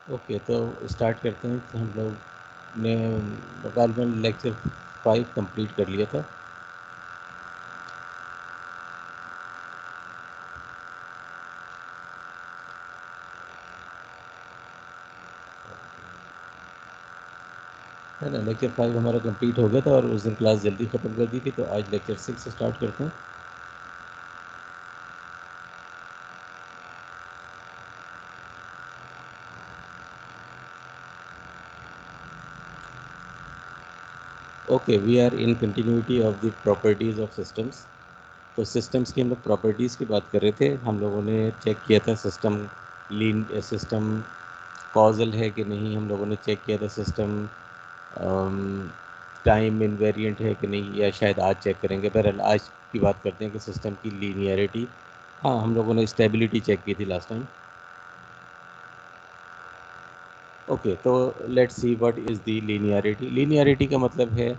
Okay, तो start करते हैं। तो हम लोग ने तकरीबन लेक्चर 5 कंप्लीट कर लिया था। है ना, लेक्चर 5 हमारा कंप्लीट हो गया था और उस दिन क्लास जल्दी ख़त्म कर दी थी, तो आज लेक्चर 6 स्टार्ट करते हैं। Okay, we are in continuity of the properties of systems. तो सिस्टम्स की हम लोग प्रॉपर्टीज़ की बात कर रहे थे। हम लोगों ने चेक किया था सिस्टम कॉजल है कि नहीं। हम लोगों ने चेक किया था सिस्टम टाइम इनवेरिएंट है कि नहीं, या शायद आज चेक करेंगे। बहरहाल आज की बात करते हैं कि सिस्टम की लीनियरिटी। हाँ, हम लोगों ने स्टेबिलिटी चेक की थी लास्ट टाइम। ओके, तो let's see what is the linearity. Linearity का मतलब है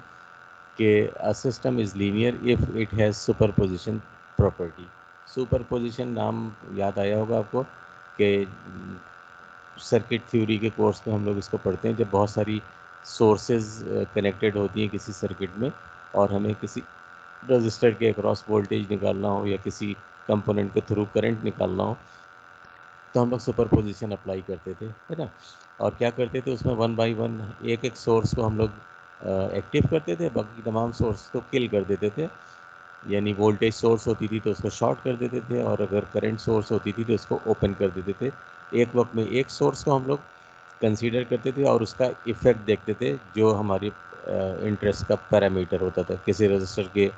कि a system is linear if it has superposition property. Superposition नाम याद आया होगा आपको कि सर्किट थ्योरी के कोर्स में हम लोग इसको पढ़ते हैं, जब बहुत सारी सोर्सेज कनेक्टेड होती हैं किसी सर्किट में, और हमें किसी रजिस्टर के अक्रॉस वोल्टेज निकालना हो या किसी कंपोनेंट के थ्रू करंट निकालना हो, तो हम लोग सुपरपोजिशन अप्लाई करते थे, है ना। और क्या करते थे उसमें, वन बाय वन एक एक सोर्स को हम लोग एक्टिव करते थे, बाकी तमाम सोर्स को किल कर देते थे। यानी वोल्टेज सोर्स होती थी तो उसको शॉर्ट कर देते थे, और अगर करंट सोर्स होती थी तो उसको ओपन कर देते थे। एक वक्त में एक सोर्स को हम लोग कंसीडर करते थे और उसका इफ़ेक्ट देखते थे, जो हमारी इंटरेस्ट का पैरामीटर होता था। किसी रजिस्टर के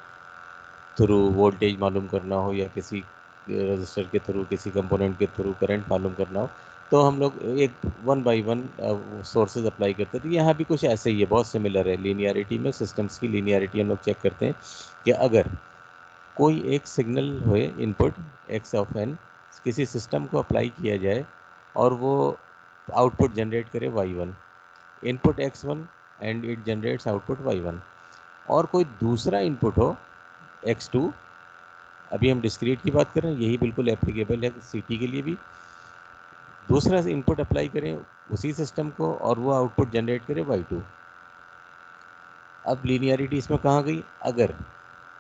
थ्रू वोल्टेज मालूम करना हो या किसी रजिस्टर के थ्रू किसी कंपोनेंट के थ्रू करंट मालूम करना हो, तो हम लोग एक one by one sources apply करते थे। यहाँ भी कुछ ऐसे ही है, बहुत सिमिलर है। लीनियरिटी में सिस्टम्स की लीनियरिटी हम लोग चेक करते हैं कि अगर कोई एक सिग्नल हुए इनपुट एक्स ऑफ एन, किसी सिस्टम को अप्लाई किया जाए और वो आउटपुट जनरेट करे y one, input x one and it generates output y one. और कोई दूसरा इनपुट हो एक्स टू, अभी हम डिस्क्रीट की बात कर रहे हैं, यही बिल्कुल एप्लीकेबल है सीटी के लिए भी। दूसरा इनपुट अप्लाई करें उसी सिस्टम को और वो आउटपुट जनरेट करे वाई टू। अब लीनियरिटी इसमें कहाँ गई? अगर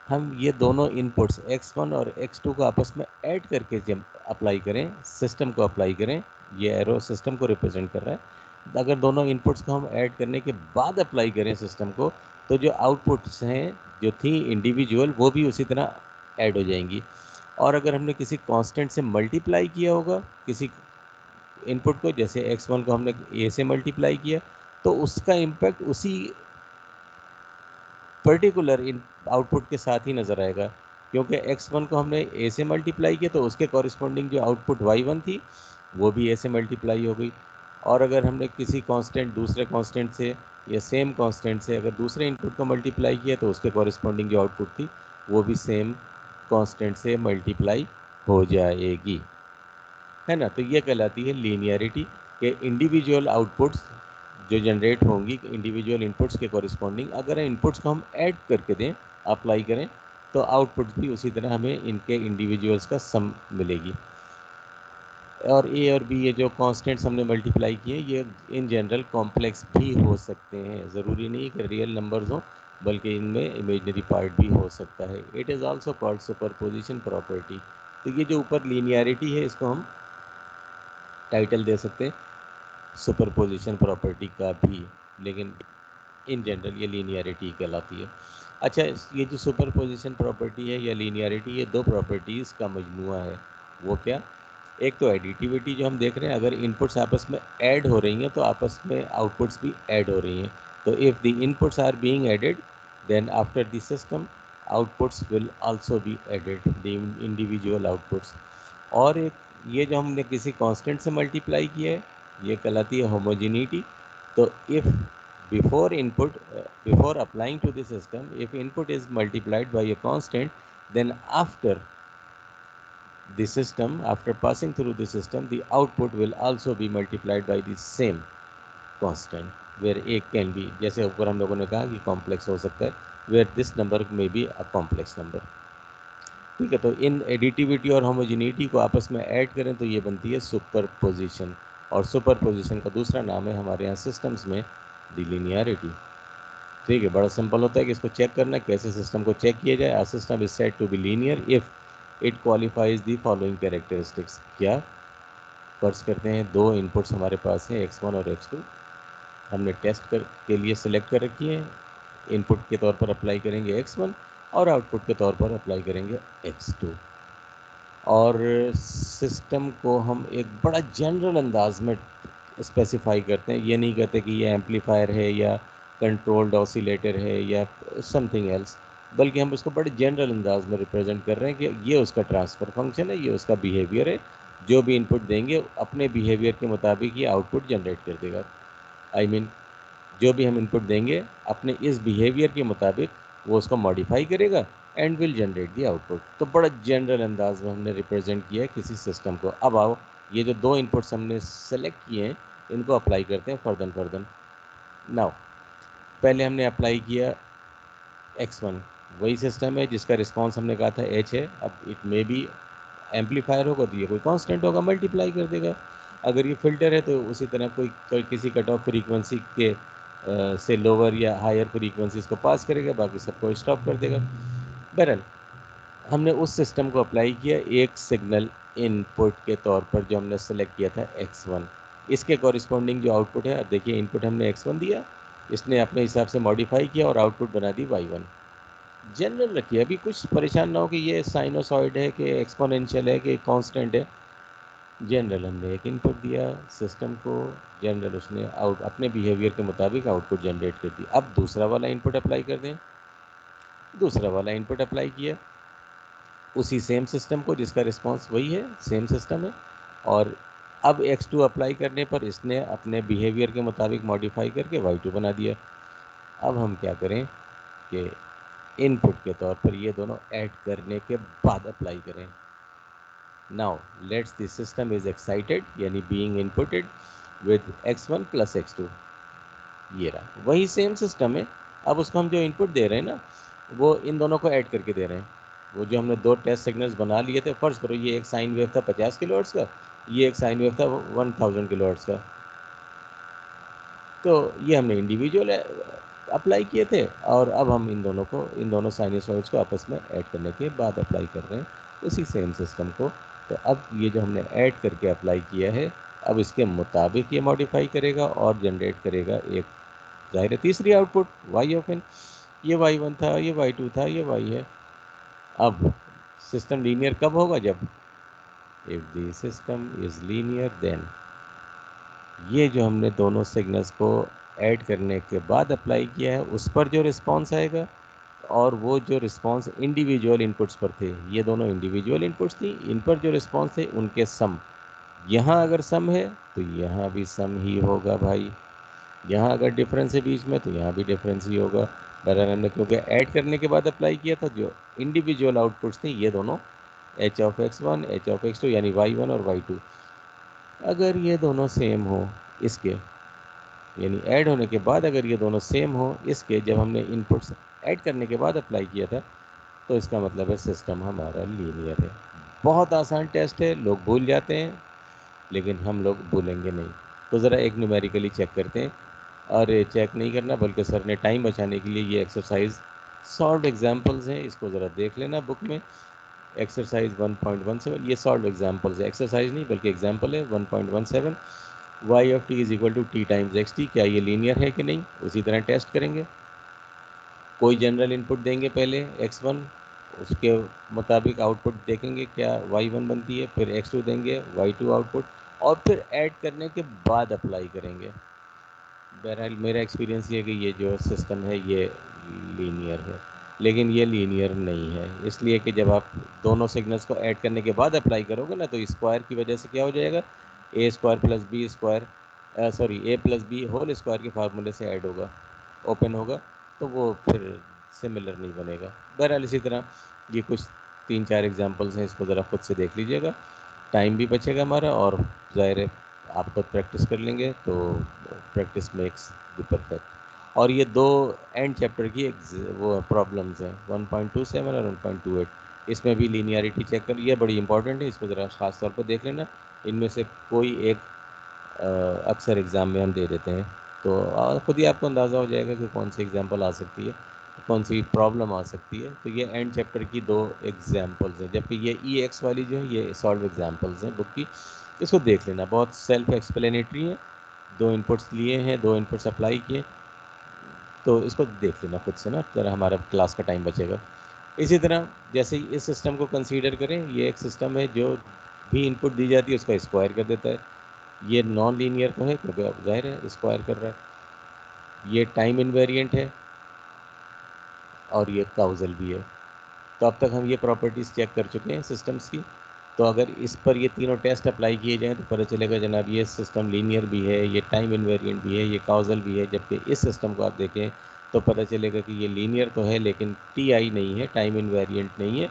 हम ये दोनों इनपुट्स x1 और x2 को आपस में ऐड करके जब अप्लाई करें, सिस्टम को अप्लाई करें, ये एरो सिस्टम को रिप्रेजेंट कर रहा है। अगर दोनों इनपुट्स को हम ऐड करने के बाद अप्लाई करें सिस्टम को, तो जो आउटपुट्स हैं जो थी इंडिविजुअल, वो भी उसी तरह ऐड हो जाएंगी। और अगर हमने किसी कांस्टेंट से मल्टीप्लाई किया होगा किसी इनपुट को, जैसे x1 को हमने a से मल्टीप्लाई किया, तो उसका इम्पैक्ट उसी पर्टिकुलर इन आउटपुट के साथ ही नज़र आएगा। क्योंकि x1 को हमने a से मल्टीप्लाई किया तो उसके कॉरिस्पॉन्डिंग जो आउटपुट y1 थी वो भी a से मल्टीप्लाई हो गई। और अगर हमने किसी कांस्टेंट दूसरे कांस्टेंट से या सेम कांस्टेंट से अगर दूसरे इनपुट को मल्टीप्लाई किया तो उसके कॉरिस्पॉन्डिंग जो आउटपुट थी वो भी सेम कांस्टेंट से मल्टीप्लाई हो जाएगी, है ना। तो ये कहलाती है लीनियरिटी के इंडिविजुअल आउटपुट्स जो जनरेट होंगी इंडिविजुअल इनपुट्स के कॉरिस्पॉन्डिंग, अगर इनपुट्स को हम ऐड करके दें, अप्लाई करें, तो आउटपुट्स भी उसी तरह हमें इनके इंडिविजुअल्स का सम मिलेगी। और ए और बी ये जो कांस्टेंट्स हमने मल्टीप्लाई किए, ये इन जनरल कॉम्प्लेक्स भी हो सकते हैं। ज़रूरी नहीं कि रियल नंबर्स हों, बल्कि इनमें इमेजनरी पार्ट भी हो सकता है। It is also called superposition property. तो ये जो ऊपर लीनियरिटी है, इसको हम टाइटल दे सकते हैं सुपरपोजिशन प्रॉपर्टी का भी, लेकिन इन जनरल ये लीनियरिटी कहलाती है। अच्छा, ये जो सुपरपोजिशन प्रॉपर्टी है या लीनियरिटी, ये दो प्रॉपर्टीज़ का मजमूआ है। वो क्या? एक तो एडिटिविटी जो हम देख रहे हैं, अगर इनपुट्स आपस में ऐड हो रही हैं तो आपस में आउटपुट्स भी ऐड हो रही हैं। तो if the inputs are being added, then after the system outputs will also be added, the individual outputs. और एक ये जो हमने किसी कांस्टेंट से मल्टीप्लाई किया है, ये कहलाती है होमोजेनिटी। तो if before input before applying to the system, if input is multiplied by a constant, then after the system, after passing through the system, the output will also be multiplied by the same constant, where a can be, जैसे ऊपर हम लोगों ने कहा कि complex हो सकता है, where this number may be a complex number। ठीक है, तो इन एडिटिविटी और होमोजिनिटी को आपस में ऐड करें तो ये बनती है सुपरपोजिशन। और सुपरपोजिशन का दूसरा नाम है हमारे यहाँ सिस्टम्स में द लीनियरिटी। ठीक है, बड़ा सिंपल होता है कि इसको चेक करना कैसे सिस्टम को चेक किया जाए। A system is said to be linear if it qualifies the following characteristics. क्या फर्ज करते हैं दो इनपुट्स हमारे पास हैं x1 और x2, हमने टेस्ट के लिए सिलेक्ट कर रखी है, इनपुट के तौर पर अप्लाई करेंगे x1 और आउटपुट के तौर पर अप्लाई करेंगे x2। और सिस्टम को हम एक बड़ा जनरल अंदाज में स्पेसिफाई करते हैं, ये नहीं कहते कि ये एम्पलीफायर है या कंट्रोल्ड ऑसिलेटर है या समथिंग एल्स, बल्कि हम उसको बड़े जनरल अंदाज में रिप्रेजेंट कर रहे हैं कि ये उसका ट्रांसफ़र फंक्शन है, ये उसका बिहेवियर है, जो भी इनपुट देंगे अपने बिहेवियर के मुताबिक ये आउटपुट जनरेट कर देगा। आई मीन जो भी हम इनपुट देंगे अपने इस बिहेवियर के मुताबिक वो उसको मॉडिफाई करेगा and will generate the output. तो बड़ा जनरल अंदाज में हमने रिप्रेजेंट किया है किसी सिस्टम को। अब आओ ये जो दो इनपुट्स हमने सेलेक्ट किए हैं इनको अप्लाई करते हैं फर्दन। नाउ पहले हमने अप्लाई किया x1, वही सिस्टम है जिसका रिस्पांस हमने कहा था h है। अब इट मे बी एम्पलीफायर होगा तो ये कोई कांस्टेंट होगा, मल्टीप्लाई कर देगा। अगर ये फिल्टर है तो उसी तरह कोई किसी कट ऑफ फ्रीक्वेंसी के से लोअर या हायर फ्रीक्वेंसीज को पास करेगा, बाकी सबको स्टॉप कर देगा। बहरहाल हमने उस सिस्टम को अप्लाई किया एक सिग्नल इनपुट के तौर पर जो हमने सेलेक्ट किया था x1। इसके कॉरिस्पॉन्डिंग जो आउटपुट है, अब देखिए इनपुट हमने x1 दिया, इसने अपने हिसाब से मॉडिफाई किया और आउटपुट बना दी y1। जनरल रखिए, अभी कुछ परेशान ना हो कि ये साइनोसॉइड है कि एक्सपोनेंशियल है कि कांस्टेंट है। जनरल हमने एक इनपुट दिया सिस्टम को, जनरल उसने आउट अपने बिहेवियर के मुताबिक आउटपुट जनरेट कर दी। अब दूसरा वाला इनपुट अप्लाई कर दें, दूसरा वाला इनपुट अप्लाई किया उसी सेम सिस्टम को जिसका रिस्पांस वही है, सेम सिस्टम है। और अब x2 अप्लाई करने पर इसने अपने बिहेवियर के मुताबिक मॉडिफाई करके y2 बना दिया। अब हम क्या करें कि इनपुट के तौर पर ये दोनों ऐड करने के बाद अप्लाई करें। Now let's the system is excited यानी being inputted with x1 plus x2। ये रहा वही सेम सिस्टम है। अब उसको हम जो इनपुट दे रहे हैं ना वो इन दोनों को ऐड करके दे रहे हैं। वो जो हमने दो टेस्ट सिग्नल्स बना लिए थे, फर्ज करो ये एक साइन वेव था 50 किलोहर्ट्ज़ का, ये एक साइन वेव था 1000 किलोहर्ट्ज़ का। तो ये हमने इंडिविजुअल अप्लाई किए थे और अब हम इन दोनों साइनसॉइड्स को आपस में ऐड करने के बाद अप्लाई कर रहे हैं उसी सेम सिस्टम को। तो अब ये जो हमने ऐड करके अप्लाई किया है अब इसके मुताबिक ये मॉडिफाई करेगा और जनरेट करेगा एक जाहिर है तीसरी आउटपुट y ऑफ n। ये y1 था, ये y2 था, ये y है। अब सिस्टम लीनियर कब होगा? जब if the system is linear then ये जो हमने दोनों सिग्नल्स को ऐड करने के बाद अप्लाई किया है उस पर जो रिस्पांस आएगा और वो जो रिस्पांस इंडिविजुअल इनपुट्स पर थे, ये दोनों इंडिविजुअल इनपुट्स थी, इन पर जो रिस्पांस थे उनके सम। यहाँ अगर सम है तो यहाँ भी सम ही होगा भाई, यहाँ अगर डिफरेंस है बीच में तो यहाँ भी डिफरेंस ही होगा। बहरहाल हमने क्योंकि ऐड करने के बाद अप्लाई किया था, जो इंडिविजुअल आउटपुट्स थे ये दोनों h of x1 h of x2 यानी y1 और y2, अगर ये दोनों सेम हो इसके यानी ऐड होने के बाद अगर ये दोनों सेम हो इसके, जब हमने इनपुट्स ऐड करने के बाद अप्लाई किया था, तो इसका मतलब है सिस्टम हमारा लीनियर है। बहुत आसान टेस्ट है, लोग भूल जाते हैं लेकिन हम लोग भूलेंगे नहीं। तो ज़रा एक न्यूमेरिकली चेक करते हैं, और चेक नहीं करना बल्कि सर ने टाइम बचाने के लिए ये एक्सरसाइज सॉल्व एग्जांपल्स हैं, इसको ज़रा देख लेना बुक में। एक्सरसाइज 1.17 ये सॉल्व एग्जांपल्स है, एक्सरसाइज नहीं बल्कि एग्जांपल है। 1.17 y of t is equal to t times x t, क्या ये लीनियर है कि नहीं, उसी तरह टेस्ट करेंगे। कोई जनरल इनपुट देंगे पहले x1, उसके मुताबिक आउटपुट देखेंगे क्या y1 बनती है, फिर x2 देंगे y2 आउटपुट, और फिर ऐड करने के बाद अप्लाई करेंगे। बहरहाल मेरा एक्सपीरियंस ये है कि ये जो सिस्टम है ये लीनियर है, लेकिन ये लीनियर नहीं है, इसलिए कि जब आप दोनों सिग्नल्स को ऐड करने के बाद अप्लाई करोगे ना तो स्क्वायर की वजह से क्या हो जाएगा, ए स्क्वायर प्लस बी स्क्वायर ए प्लस बी होल स्क्वायर के फार्मूले से ऐड होगा, ओपन होगा, तो वो फिर सिमिलर नहीं बनेगा। बहरहाल इसी तरह ये कुछ 3-4 एग्जांपल्स हैं, इसको ज़रा खुद से देख लीजिएगा, टाइम भी बचेगा हमारा और ज़ाहिर है आप खुद प्रैक्टिस कर लेंगे तो प्रैक्टिस मेक्स द परफेक्ट। और ये दो एंड चैप्टर की वो प्रॉब्लम्स हैं 1.27 और 1.28, इसमें भी लीनियरिटी चेक कर, ये बड़ी इंपॉर्टेंट है, इसको ज़रा ख़ास तौर पर देख लेना। इनमें से कोई एक अक्सर एग्ज़ाम में हम दे देते हैं। तो खुद ही आपको अंदाज़ा हो जाएगा कि कौन सी एग्जांपल आ सकती है, कौन सी प्रॉब्लम आ सकती है। तो ये एंड चैप्टर की 2 एग्जांपल्स हैं, जबकि ये EX वाली जो है ये सॉल्व एग्जांपल्स हैं बुक की। इसको देख लेना, बहुत सेल्फ एक्सप्लेनेटरी है। 2 इनपुट्स लिए हैं, 2 इनपुट्स अप्लाई किए, तो इसको देख लेना खुद से ना, ज़रा हमारा क्लास का टाइम बचेगा। इसी तरह जैसे ही इस सिस्टम को कंसीडर करें, ये एक सिस्टम है जो भी इनपुट दी जाती है उसका स्क्वायर कर देता है। ये नॉन लीनियर तो है क्योंकि अब ज़ाहिर है स्क्वायर कर रहा है। ये टाइम इनवेरिएंट है और ये काउजल भी है। तो अब तक हम ये प्रॉपर्टीज़ चेक कर चुके हैं सिस्टम्स की। तो अगर इस पर ये तीनों टेस्ट अप्लाई किए जाएँ तो पता चलेगा जनाब ये सिस्टम लीनियर भी है, ये टाइम इनवेरिएंट भी है, ये काउजल भी है। जबकि इस सिस्टम को आप देखें तो पता चलेगा कि ये लीनियर तो है लेकिन TI नहीं है, टाइम इनवेरिएंट नहीं है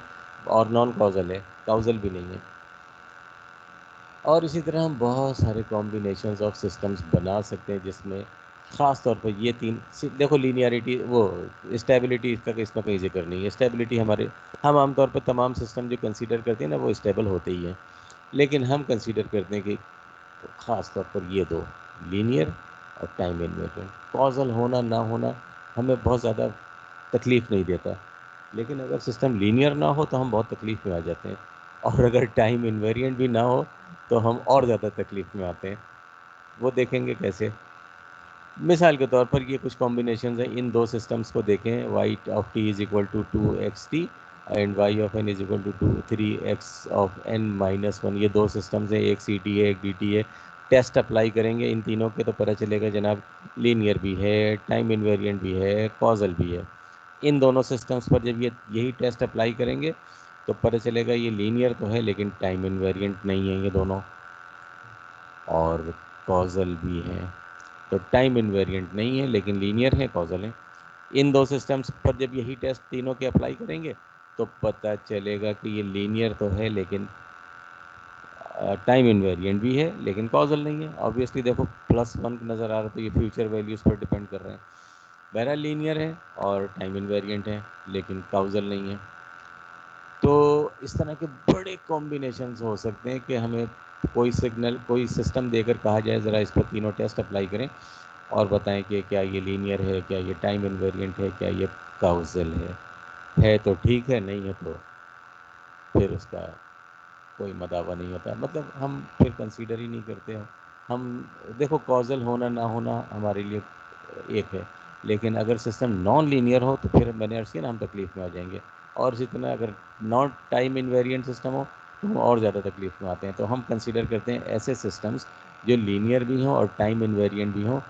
और नॉन काउजल है, काउजल भी नहीं है। और इसी तरह हम बहुत सारे कॉम्बिनेशंस ऑफ सिस्टम्स बना सकते हैं जिसमें ख़ास तौर पर ये तीन देखो लीनियरिटी वो स्टेबिलिटी इसका इसमें कोई जिक्र नहीं है। स्टेबिलिटी हमारे हम आमतौर पर तमाम सिस्टम जो कंसीडर करते हैं ना वो स्टेबल होते ही हैं, लेकिन हम कंसीडर करते हैं कि ख़ास तौर पर ये दो लीनियर और टाइम इनवेरिएंट। कॉजल होना ना होना हमें बहुत ज़्यादा तकलीफ़ नहीं देता, लेकिन अगर सिस्टम लीनियर ना हो तो हम बहुत तकलीफ़ में आ जाते हैं, और अगर टाइम इनवेरिएंट भी ना हो तो हम और ज़्यादा तकलीफ़ में आते हैं। वो देखेंगे कैसे। मिसाल के तौर पर ये कुछ कॉम्बिनेशंस हैं, इन दो सिस्टम्स को देखें, y of t is equal to 2xt and y of n is equal to 3x of n minus one. ये दो सिस्टम्स हैं, एक CT है एक DT है। टेस्ट अप्लाई करेंगे इन तीनों के तो पता चलेगा जनाब लीनियर भी है, टाइम इनवेरिएंट भी है, कॉजल भी है। इन दोनों सिस्टम्स पर जब ये यही टेस्ट अप्लाई करेंगे तो पता चलेगा ये लीनियर तो है लेकिन टाइम इनवेरिएंट नहीं है ये दोनों, और कॉजल भी हैं। तो टाइम इनवेरिएंट नहीं है लेकिन लीनियर है, कॉजल है। इन दो सिस्टम्स पर जब यही टेस्ट तीनों के अप्लाई करेंगे तो पता चलेगा कि ये लीनियर तो है लेकिन टाइम इनवेरिएंट भी है लेकिन कॉजल नहीं है। ऑब्वियसली देखो +1 नज़र आ रहा है तो ये फ्यूचर वैल्यूज़ पर डिपेंड कर रहे हैं। बहरहाल लीनियर है और टाइम इनवेरिएंट है लेकिन काउजल नहीं है। तो इस तरह के बड़े कॉम्बिनेशंस हो सकते हैं कि हमें कोई सिग्नल कोई सिस्टम देकर कहा जाए ज़रा इस पर तीनों टेस्ट अप्लाई करें और बताएं कि क्या ये लीनियर है, क्या ये टाइम इनवेरिएंट है, क्या ये काउजल है तो ठीक है, नहीं है तो फिर उसका कोई मदावा नहीं होता, मतलब हम फिर कंसीडर ही नहीं करते हैं। हम देखो कॉजल होना ना होना हमारे लिए एक है, लेकिन अगर सिस्टम नॉन लीनियर हो तो फिर मैंने अर्ज़ किया ना हम तकलीफ़ में आ जाएंगे। और इसी तरह अगर नॉन टाइम इन्वेरिएंट सिस्टम हो तो हम और ज़्यादा तकलीफ़ में आते हैं। तो हम कंसीडर करते हैं ऐसे सिस्टम्स जो लीनियर भी हों और टाइम इन्वेरिएंट भी हों।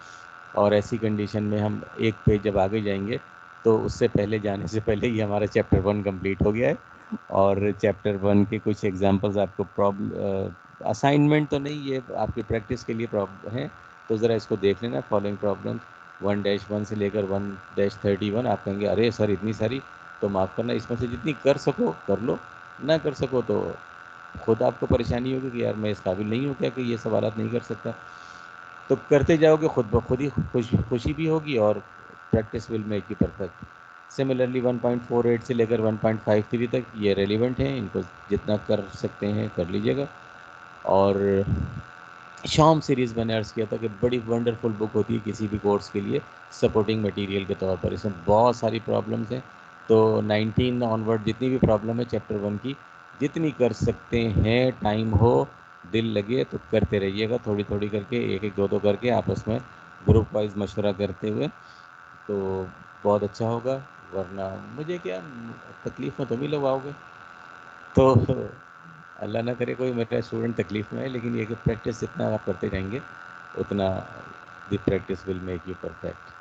और ऐसी कंडीशन में हम एक पेज जब आगे जाएंगे तो उससे पहले जाने से पहले ही हमारा चैप्टर 1 कंप्लीट हो गया है। और चैप्टर 1 के कुछ एग्जांपल्स आपको असाइनमेंट तो नहीं, ये आपकी प्रैक्टिस के लिए प्रॉब्लम है, तो ज़रा इसको देख लेना। फॉलोइंग प्रॉब्लम 1-1 से लेकर 1-31। आप कहेंगे अरे सर इतनी सारी, तो माफ़ करना, इसमें से जितनी कर सको कर लो, ना कर सको तो खुद आपको परेशानी होगी कि यार मैं इस काबिल नहीं हूँ क्या कि ये सवालात नहीं कर सकता। तो करते जाओगे खुद ब खुद ही खुशी भी होगी और practice will make you perfect. Similarly 1.48 से लेकर 1.53 तक ये रेलिवेंट हैं, इनको जितना कर सकते हैं कर लीजिएगा। और शॉम सीरीज़ मैंने अर्ज़ किया था कि बड़ी वंडरफुल बुक होती है किसी भी कोर्स के लिए सपोर्टिंग मटेरियल के तौर पर। इसमें बहुत सारी प्रॉब्लम्स हैं, तो 19 ऑनवर्ड जितनी भी प्रॉब्लम है चैप्टर 1 की, जितनी कर सकते हैं, टाइम हो, दिल लगे तो करते रहिएगा, थोड़ी थोड़ी करके, एक एक दो दो करके आपस में ग्रुप वाइज मशवरा करते हुए, तो बहुत अच्छा होगा। वरना मुझे क्या तकलीफ़ में तुम ही लोग आओगे। तो अल्लाह ना करे कोई मेरा स्टूडेंट तकलीफ़ में है, लेकिन ये कि प्रैक्टिस जितना आप करते रहेंगे उतना the practice will make you perfect.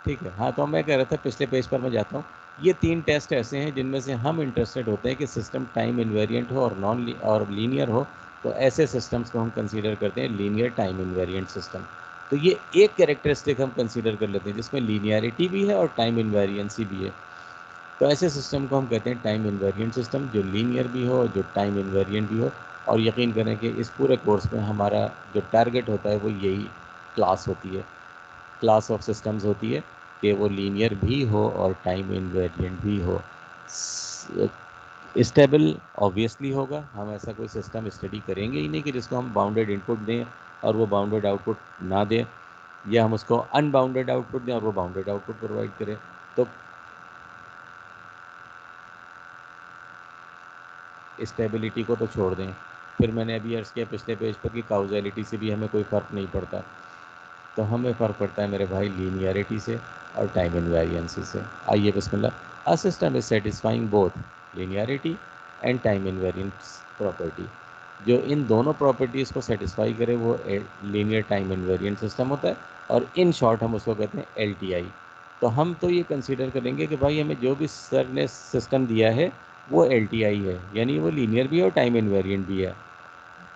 ठीक है। हाँ, तो मैं कह रहा था पिछले पेज पर मैं जाता हूँ। ये 3 टेस्ट ऐसे हैं जिनमें से हम इंटरेस्टेड होते हैं कि सिस्टम टाइम इन्वेरिएंट हो और और लीनियर हो, तो ऐसे सिस्टम्स को हम कंसीडर करते हैं लीनियर टाइम इन्वेरिएंट सिस्टम। तो ये एक कैरेक्टरिस्टिक हम कंसीडर कर लेते हैं जिसमें लीनियरिटी भी है और टाइम इन्वेरिएंसी भी है। तो ऐसे सिस्टम को हम कहते हैं टाइम इन्वेरिएंट सिस्टम, जो लीनियर भी हो, जो टाइम इन्वेरिएंट भी हो। और यकीन करें कि इस पूरे कोर्स में हमारा जो टारगेट होता है वो यही क्लास होती है, क्लास ऑफ सिस्टम्स होती है कि वो लीनियर भी हो और टाइम इन्वेरिएंट भी हो। स्टेबल ऑब्वियसली होगा, हम ऐसा कोई सिस्टम स्टडी करेंगे ही नहीं कि जिसको हम बाउंडेड इनपुट दें और वो बाउंडेड आउटपुट ना दें, या हम उसको अनबाउंडेड आउटपुट दें और वो बाउंडेड आउटपुट प्रोवाइड करें। तो स्टेबिलिटी को तो छोड़ दें। फिर मैंने अभी अर्ज़ किया पिछले पेज पर कि काउजैलिटी से भी हमें कोई फ़र्क नहीं पड़ता, तो हमें फ़र्क पड़ता है मेरे भाई लीनियरिटी से और टाइम इनवेरिएंसी से। आइए बिस्मिल्लाह। A system is satisfying both linearity and time invariance property. जो इन दोनों प्रॉपर्टीज़ को सेटिस्फाई करे वो लीनियर टाइम इनवेरिएंट सिस्टम होता है, और इन शॉर्ट हम उसको कहते हैं LTI। तो हम तो ये कंसीडर करेंगे कि भाई हमें जो भी सर ने सिस्टम दिया है वो LTI है, यानी वो लीनियर भी है और टाइम इनवेरिएंट भी है।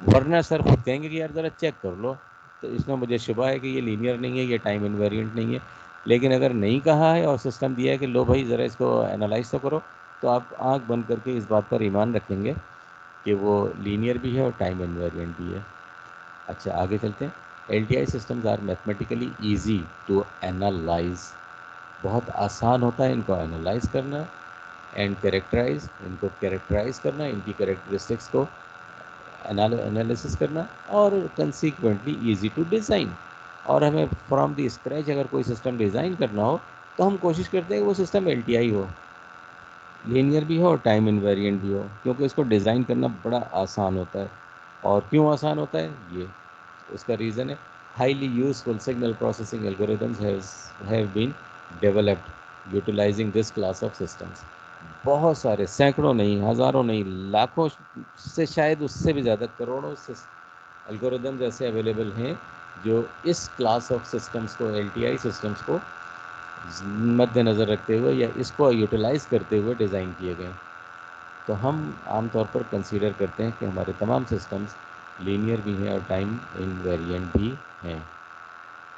वरना सर खुद कहेंगे कि यार ज़रा चेक कर लो, तो इसमें मुझे शुबा है कि ये लीनियर नहीं है, ये टाइम इनवेरिएंट नहीं है। लेकिन अगर नहीं कहा है और सिस्टम दिया है कि लो भाई ज़रा इसको एनालाइज तो करो, तो आप आंख बंद करके इस बात पर ईमान रखेंगे कि वो लीनियर भी है और टाइम इनवेरिएंट भी है। अच्छा, आगे चलते हैं। LTI systems are mathematically easy to analyse. बहुत आसान होता है इनको एनालाइज करना एंड कैरेक्टराइज, इनको कैरेक्टराइज करना, इनकी कैरेक्टरिस्टिक्स को एनालिसिस करना, और कंसीक्वेंटली इजी टू डिज़ाइन। और हमें फ्रॉम द स्क्रैच अगर कोई सिस्टम डिज़ाइन करना हो तो हम कोशिश करते हैं कि वो सिस्टम LTI हो, लीनियर भी हो और टाइम इनवेरिएंट भी हो, क्योंकि इसको डिज़ाइन करना बड़ा आसान होता है। और क्यों आसान होता है, ये उसका रीज़न है highly useful signal processing algorithms have been developed utilising this class of systems. बहुत सारे, सैकड़ों नहीं, हज़ारों नहीं, लाखों से शायद उससे भी ज़्यादा, करोड़ों से एल्गोरिदम्स ऐसे अवेलेबल हैं जो इस क्लास ऑफ सिस्टम्स को, LTI सिस्टम्स को मद्देनज़र रखते हुए या इसको यूटिलाइज़ करते हुए डिज़ाइन किए गए हैं। तो हम आमतौर पर कंसीडर करते हैं कि हमारे तमाम सिस्टम्स लीनियर भी हैं और टाइम इनवेरिएंट भी हैं।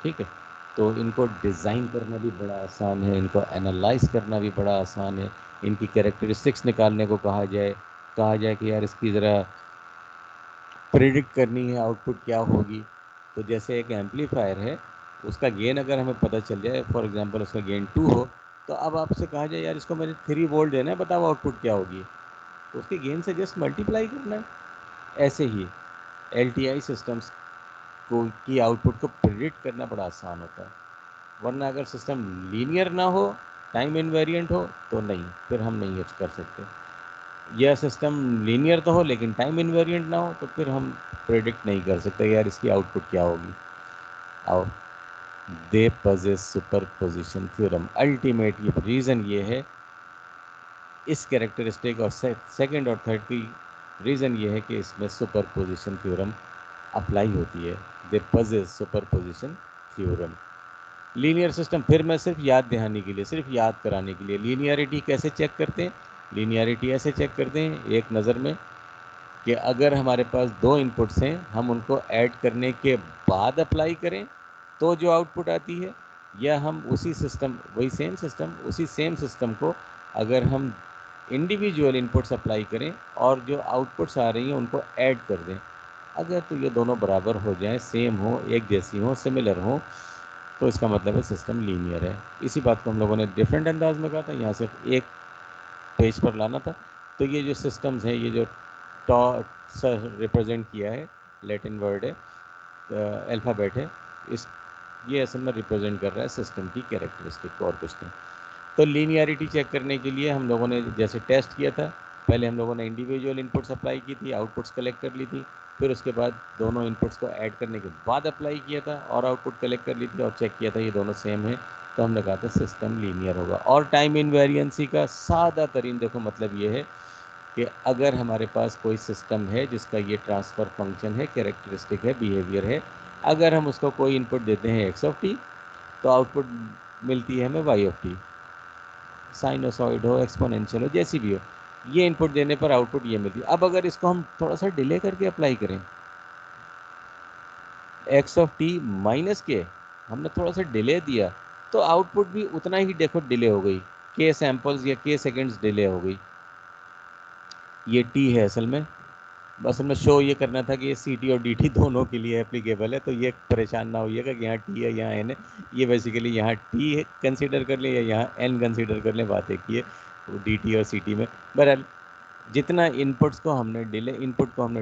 ठीक है, तो इनको डिज़ाइन करना भी बड़ा आसान है, इनको एनालाइज करना भी बड़ा आसान है। इनकी कैरेक्टरिस्टिक्स निकालने को कहा जाए कि यार इसकी ज़रा प्रिडिक्ट करनी है आउटपुट क्या होगी। तो जैसे एक एम्पलीफायर है, उसका गेन अगर हमें पता चल जाए, फॉर एग्जांपल उसका गेन 2 हो, तो अब आपसे कहा जाए यार इसको मैंने 3 वोल्ट देना है, बताओ आउटपुट क्या होगी, तो उसके गेन से जस्ट मल्टीप्लाई करना है। ऐसे ही LTI सिस्टम्स को की आउटपुट को प्रिडिक्ट करना बड़ा आसान होता है। वरना अगर सिस्टम लीनियर ना हो, टाइम इनवेरिएंट हो, तो नहीं, फिर हम नहीं यूज कर सकते। यह सिस्टम लीनियर तो हो लेकिन टाइम इनवेरिएंट ना हो, तो फिर हम प्रेडिक्ट नहीं कर सकते यार इसकी आउटपुट क्या होगी। और they possess super position theorem. Ultimate ये रीज़न ये है, इस कैरेक्टरिस्टिक और सेकंड और थर्ड की रीज़न ये है कि इसमें सुपर पोजिशन थ्योरम अप्लाई होती है। They possess super position theorem. Linear system, फिर मैं सिर्फ याद दहानी के लिए, सिर्फ याद कराने के लिए, लीनियरिटी कैसे चेक करते हैं। लीनियरिटी ऐसे चेक करते हैं एक नज़र में कि अगर हमारे पास 2 इनपुट्स हैं, हम उनको ऐड करने के बाद अप्लाई करें तो जो आउटपुट आती है, या हम उसी सिस्टम, वही उसी सेम सिस्टम को अगर हम इंडिविजुअल इनपुट्स अप्लाई करें और जो आउटपुट्स आ रही हैं उनको ऐड कर दें। अगर तो ये दोनों बराबर हो जाएं, सेम हो, एक जैसी हो, सिमिलर हो, तो इसका मतलब है सिस्टम लीनियर है। इसी बात को हम लोगों ने डिफरेंट अंदाज में कहा था, यहाँ सिर्फ एक पेज पर लाना था। तो ये जो सिस्टम्स हैं, ये जो टॉ सर रिप्रेजेंट किया है, लैटिन वर्ड है, अल्फ़ाबेट है, इस ये असल में रिप्रेजेंट कर रहा है सिस्टम की कैरेक्टरिस्टिक को, और कुछ नहीं। तो लीनियरिटी चेक करने के लिए हम लोगों ने जैसे टेस्ट किया था, पहले हम लोगों ने इंडिविजुअल इनपुट्स अप्लाई की थी, आउटपुट्स कलेक्ट कर ली थी, फिर उसके बाद दोनों इनपुट्स को ऐड करने के बाद अप्लाई किया था और आउटपुट कलेक्ट कर ली थी और चेक किया था ये दोनों सेम है, तो हमने कहा था सिस्टम लीनियर होगा। और टाइम इनवेरिएंसी का सादा तरीन देखो मतलब ये है कि अगर हमारे पास कोई सिस्टम है जिसका ये ट्रांसफ़र फंक्शन है, कैरेक्टरिस्टिक है, बिहेवियर है, अगर हम उसको कोई इनपुट देते हैं x(t), तो आउटपुट मिलती है हमें y(t), साइनोसॉइड हो, एक्सपोनेंशियल हो, जैसी भी हो, ये इनपुट देने पर आउटपुट ये मिलती है। अब अगर इसको हम थोड़ा सा डिले करके अप्लाई करें, x(t) माइनस के, हमने थोड़ा सा डिले दिया, तो आउटपुट भी उतना ही देखो डिले हो गई, k सैम्पल्स या k सेकेंड्स डिले हो गई। ये t है असल में शो ये करना था कि ये CT और DT दोनों के लिए एप्लीकेबल है, तो ये परेशान ना होइएगा कि यहाँ T है यहाँ N है। ये बेसिकली यहाँ T कंसीडर कर लें या यहाँ N कंसीडर कर लें, बात एक ही है, वो DT और CT में। बहरहाल जितना इनपुट को हमने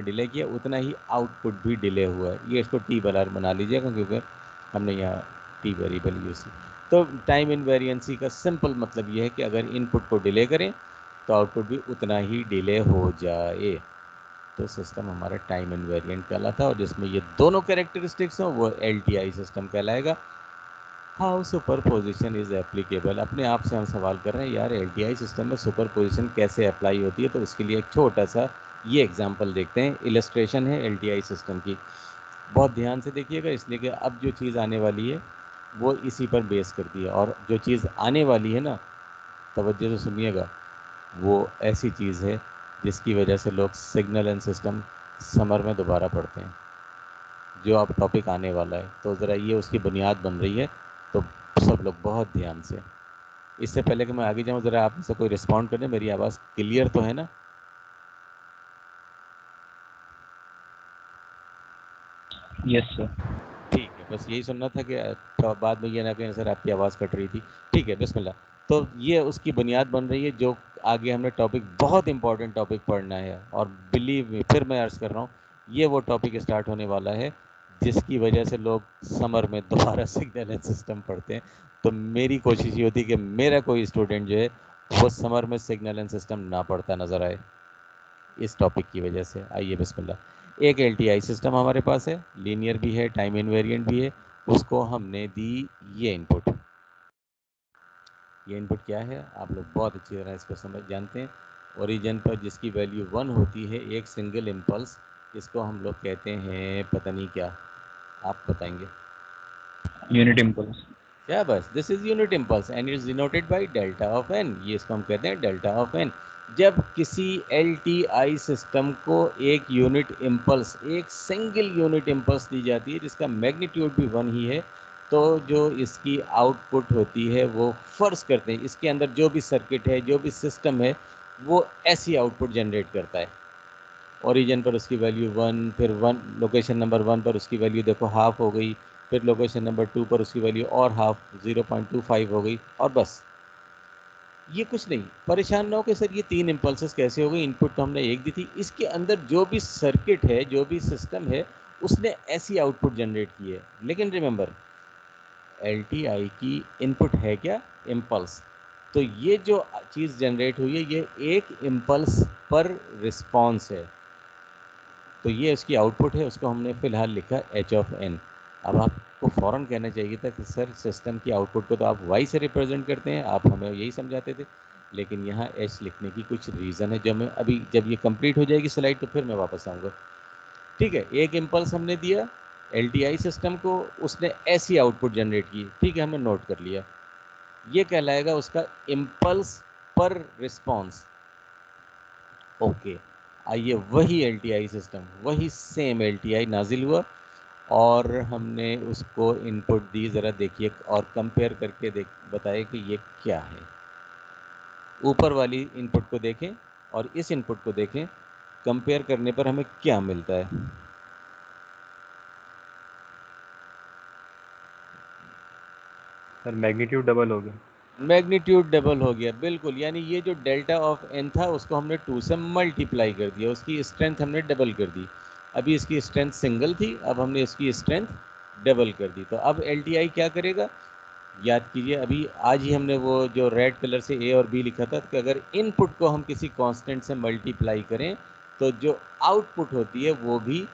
डिले किया उतना ही आउटपुट भी डिले हुआ है। ये इसको टी बराबर बना लीजिएगा क्योंकि हमने यहाँ टी वेरिएबल यूज़ की। तो टाइम इनवेरिएंसी का सिंपल मतलब ये है कि अगर इनपुट को डिले करें तो आउटपुट भी उतना ही डिले हो जाए। तो सिस्टम हमारा टाइम इनवेरिएंट कहलाता है, और जिसमें ये दोनों कैरेक्टरिस्टिक्स हो वो LTI सिस्टम कहलाएगा। How superposition is applicable. अपने आप से हम सवाल कर रहे हैं यार LTI सिस्टम में सुपरपोजिशन कैसे अप्लाई होती है, तो इसके लिए एक छोटा सा ये एग्जांपल देखते हैं। इलस्ट्रेशन है LTI सिस्टम की, बहुत ध्यान से देखिएगा, इसलिए कि अब जो चीज़ आने वाली है वो इसी पर बेस करती है। और जो चीज़ आने वाली है ना, तवज्जो से सुनिएगा, वो ऐसी चीज़ है जिसकी वजह से लोग सिग्नल एंड सिस्टम समर में दोबारा पढ़ते हैं, जो अब टॉपिक आने वाला है। तो ज़रा ये उसकी बुनियाद बन रही है, तो सब लोग बहुत ध्यान से। इससे पहले कि मैं आगे जाऊँ, ज़रा आप में से कोई रिस्पॉन्ड करें, मेरी आवाज़ क्लियर तो है ना? Yes sir. ठीक है, बस यही सुनना था कि तो बाद में ये ना कहें सर आपकी आवाज़ कट रही थी। ठीक है, बिस्मिल्लाह। तो ये उसकी बुनियाद बन रही है, जो आगे हमने टॉपिक, बहुत इंपॉर्टेंट टॉपिक पढ़ना है। और बिलीव मी, फिर मैं अर्ज़ कर रहा हूँ, ये वो टॉपिक स्टार्ट होने वाला है जिसकी वजह से लोग समर में दोबारा सिग्नल एंड सिस्टम पढ़ते हैं। तो मेरी कोशिश ये होती है कि मेरा कोई स्टूडेंट जो है वो समर में सिग्नल एंड सिस्टम ना पढ़ता नज़र आए, इस टॉपिक की वजह से। आइए बिस्मिल्लाह। एक LTI सिस्टम हमारे पास है, लीनियर भी है, टाइम इनवेरिएंट भी है। उसको हमने दी ये इनपुट। ये इनपुट क्या है, आप लोग बहुत अच्छी तरह इसको समझ जानते हैं। ओरिजिन पर जिसकी वैल्यू 1 होती है, एक सिंगल इम्पल्स, इसको हम लोग कहते हैं पता नहीं क्या, आप बताएंगे यूनिट इम्पल्स। क्या? बस this is unit impulse and is denoted by delta of n. ये इसको हम कहते हैं डेल्टा ऑफ एन। जब किसी LTI सिस्टम को एक यूनिट इम्पल्स, एक सिंगल यूनिट इम्पल्स दी जाती है जिसका मैग्नीट्यूड भी 1 ही है, तो जो इसकी आउटपुट होती है वो, फर्ज करते हैं इसके अंदर जो भी सर्किट है, जो भी सिस्टम है, वो ऐसी आउटपुट जनरेट करता है। ओरिजिन पर उसकी वैल्यू 1, फिर 1 लोकेशन नंबर 1 पर उसकी वैल्यू देखो हाफ हो गई, फिर लोकेशन नंबर 2 पर उसकी वैल्यू और हाफ 0.25 हो गई, और बस। ये कुछ नहीं, परेशान ना हो कि सर ये 3 इम्पल्सेस कैसे हो गई, इनपुट तो हमने एक दी थी। इसके अंदर जो भी सर्किट है, जो भी सिस्टम है, उसने ऐसी आउटपुट जनरेट की है। लेकिन रिमेंबर, LTI की इनपुट है क्या? इम्पल्स। तो ये जो चीज़ जनरेट हुई है, ये एक इम्पल्स पर रिस्पॉन्स है। तो ये उसकी आउटपुट है, उसको हमने फ़िलहाल लिखा h(n). अब आपको फ़ौरन कहना चाहिए था कि सर सिस्टम की आउटपुट को तो आप y से रिप्रेजेंट करते हैं, आप हमें यही समझाते थे। लेकिन यहाँ h लिखने की कुछ रीज़न है, जो मैं अभी, जब ये कंप्लीट हो जाएगी स्लाइड तो फिर मैं वापस आऊँगा। ठीक है, एक इम्पल्स हमने दिया LTI सिस्टम को, उसने ऐसी आउटपुट जनरेट की। ठीक है, हमने नोट कर लिया। ये कहलाएगा उसका इम्पल्स पर रिस्पॉन्स। ओके, आइए वही LTI सिस्टम, वही सेम LTI नाजिल हुआ, और हमने उसको इनपुट दी। ज़रा देखिए और कंपेयर करके देख बताइए कि ये क्या है। ऊपर वाली इनपुट को देखें और इस इनपुट को देखें, कंपेयर करने पर हमें क्या मिलता है। सर मैग्नीट्यूड डबल हो गया। मैग्नीट्यूड डबल हो गया, बिल्कुल। यानी ये जो डेल्टा ऑफ n था उसको हमने 2 से मल्टीप्लाई कर दिया, उसकी स्ट्रेंथ हमने डबल कर दी। अभी इसकी स्ट्रेंथ सिंगल थी, अब हमने इसकी स्ट्रेंथ डबल कर दी। तो अब LTI क्या करेगा, याद कीजिए, अभी आज ही हमने वो जो रेड कलर से A और B लिखा था कि अगर इनपुट को हम किसी कांस्टेंट से मल्टीप्लाई करें तो जो आउटपुट होती है वो भी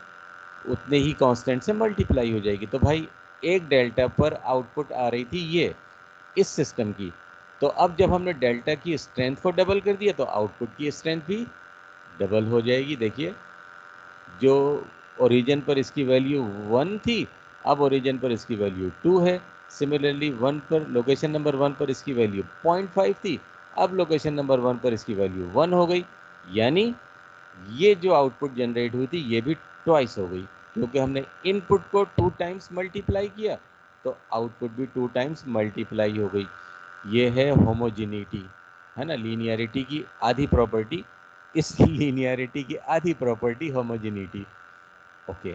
उतने ही कांस्टेंट से मल्टीप्लाई हो जाएगी। तो भाई एक डेल्टा पर आउटपुट आ रही थी ये इस सिस्टम की, तो अब जब हमने डेल्टा की स्ट्रेंथ को डबल कर दिया तो आउटपुट की स्ट्रेंथ भी डबल हो जाएगी। देखिए, जो ओरिजिन पर इसकी वैल्यू 1 थी, अब ओरिजिन पर इसकी वैल्यू 2 है। सिमिलरली 1 पर, लोकेशन नंबर 1 पर इसकी वैल्यू 0.5 थी, अब लोकेशन नंबर 1 पर इसकी वैल्यू 1 हो गई। यानी ये जो आउटपुट जनरेट हुई थी ये भी ट्वाइस हो गई, क्योंकि हमने इनपुट को 2 टाइम्स मल्टीप्लाई किया, तो आउटपुट भी 2 टाइम्स मल्टीप्लाई हो गई। ये है होमोजिनिटी, है ना, लीनियरिटी की आधी प्रॉपर्टी। इस लीनियरिटी की आधी प्रॉपर्टी होमोजिनिटी। ओके,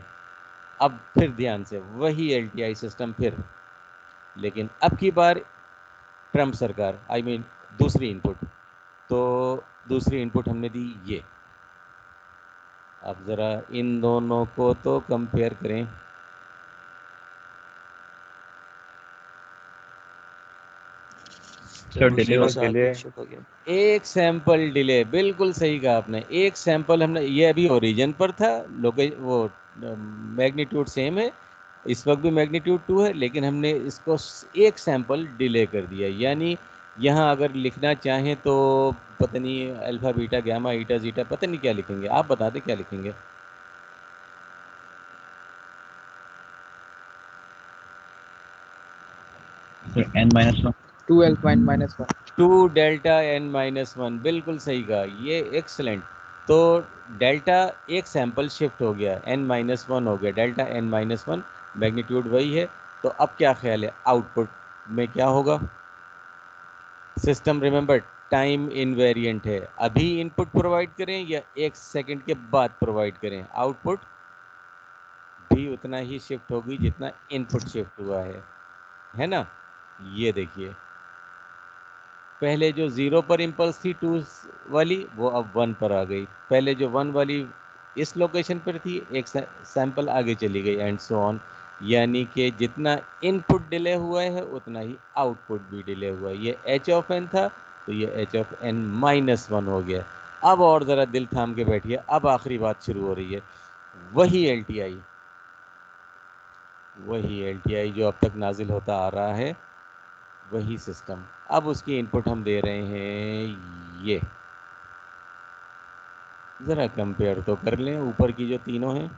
अब फिर ध्यान से वही LTI सिस्टम फिर, लेकिन अब की बार ट्रम्प सरकार, आई मीन दूसरी इनपुट। तो दूसरी इनपुट हमने दी ये। अब ज़रा इन दोनों को तो कंपेयर करें। सर डिले हो डिले शिफ्ट हो गया। एक सैंपल डिले, बिल्कुल सही कहा आपने। एक सैंपल हमने, ये अभी ओरिजिन पर था, वो मैग्नीट्यूड सेम है, इस वक्त भी मैग्नीट्यूड 2 है, लेकिन हमने इसको एक सैंपल डिले कर दिया। यानी यहाँ अगर लिखना चाहें तो पता नहीं अल्फा बीटा गामा ईटा जीटा पता नहीं क्या लिखेंगे, आप बता दें क्या लिखेंगे। Sir n-1। 2 alpha n minus 1। 2 delta n minus 1, बिल्कुल सही कहा, ये एक्सलेंट। तो डेल्टा एक सैंपल शिफ्ट हो गया, n माइनस 1 हो गया, डेल्टा n माइनस 1, मैग्नीट्यूड वही है। तो अब क्या ख्याल है आउटपुट में क्या होगा? सिस्टम रिमेंबर टाइम इनवेरिएंट है, अभी इनपुट प्रोवाइड करें या एक सेकंड के बाद प्रोवाइड करें, आउटपुट भी उतना ही शिफ्ट होगी जितना इनपुट शिफ्ट हुआ है ना। ये देखिए, पहले जो 0 पर इम्पल्स थी 2 वाली, वो अब 1 पर आ गई। पहले जो 1 वाली इस लोकेशन पर थी, एक सैंपल आगे चली गई, एंड सो ऑन। यानी कि जितना इनपुट डिले हुआ है उतना ही आउटपुट भी डिले हुआ है। ये एच ऑफ एन था, तो ये एच ऑफ एन माइनस 1 हो गया। अब और ज़रा दिल थाम के बैठिए, अब आखिरी बात शुरू हो रही है। वही एल टी आई जो अब तक नाजिल होता आ रहा है, वही सिस्टम। अब उसकी इनपुट हम दे रहे हैं ये। ज़रा कंपेयर तो कर लें ऊपर की जो तीनों हैं।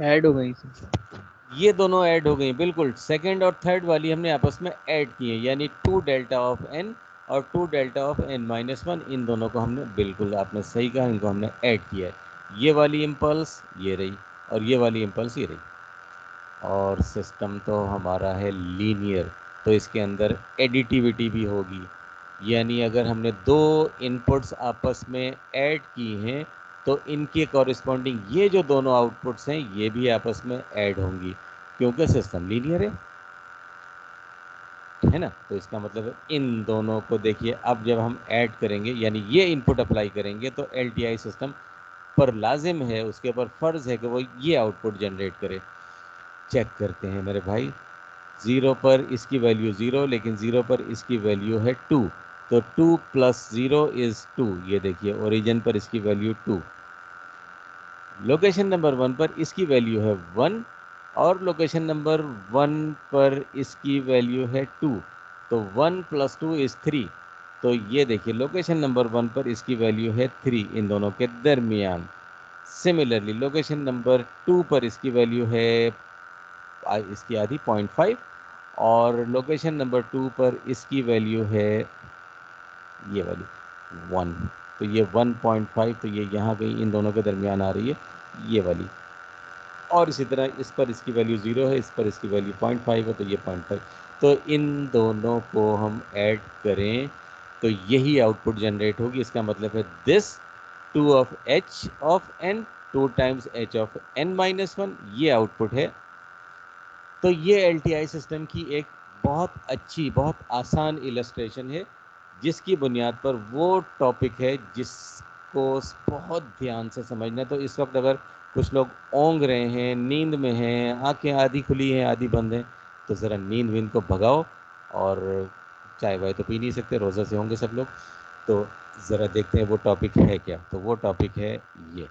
ऐड हो गई सर। ये दोनों ऐड हो गई, बिल्कुल। सेकंड और थर्ड वाली हमने आपस में ऐड की है, यानी 2 डेल्टा ऑफ एन और 2 डेल्टा ऑफ एन माइनस 1, इन दोनों को हमने, बिल्कुल आपने सही कहा, इनको हमने ऐड किया है। ये वाली इम्पल्स ये रही और ये वाली इम्पल्स ये रही, और सिस्टम तो हमारा है लीनियर, तो इसके अंदर एडिटिविटी भी होगी। यानी अगर हमने दो इनपुट्स आपस में ऐड की हैं तो इनके कॉरिस्पॉन्डिंग ये जो दोनों आउटपुट्स हैं ये भी आपस में ऐड होंगी, क्योंकि सिस्टम लीनियर है ना। तो इसका मतलब है इन दोनों को देखिए, अब जब हम ऐड करेंगे यानी ये इनपुट अप्लाई करेंगे तो एल सिस्टम पर लाजिम है, उसके ऊपर फ़र्ज़ है कि वो ये आउटपुट जनरेट करे। चेक करते हैं मेरे भाई। 0 पर इसकी वैल्यू 0, लेकिन 0 पर इसकी वैल्यू है 2, तो 2 प्लस 0 इज़ 2। ये देखिए ओरिजिन पर इसकी वैल्यू 2, लोकेशन नंबर 1 पर इसकी वैल्यू है 1, और लोकेशन नंबर 1 पर इसकी वैल्यू है 2, तो 1 प्लस 2 इज़ 3। तो ये देखिए लोकेशन नंबर 1 पर इसकी वैल्यू है 3 इन दोनों के दरमियान। सिमिलरली लोकेशन नंबर 2 पर इसकी वैल्यू है इसकी आधी 0.5, और लोकेशन नंबर 2 पर इसकी वैल्यू है ये वाली 1, तो ये 1.5, तो ये यहाँ कहीं इन दोनों के दरमियान आ रही है ये वाली। और इसी तरह इस पर इसकी वैल्यू 0 है, इस पर इसकी वैल्यू 0.5 है, तो ये 0.5। तो इन दोनों को हम ऐड करें तो यही आउटपुट जनरेट होगी। इसका मतलब है this 2 of h of n 2 times h of n minus 1, ये आउटपुट है। तो ये एल सिस्टम की एक बहुत अच्छी, बहुत आसान इलस्ट्रेशन है, जिसकी बुनियाद पर वो टॉपिक है जिसको बहुत ध्यान से समझना। तो इस वक्त अगर कुछ लोग ओंग रहे हैं, नींद में हैं, आंखें आधी खुली हैं आधी बंद हैं, तो ज़रा नींद वींद को भगाओ, और चाय वाय तो पी नहीं सकते, रोज़ा से होंगे सब लोग। तो ज़रा देखते हैं वो टॉपिक है क्या। तो वो टॉपिक है ये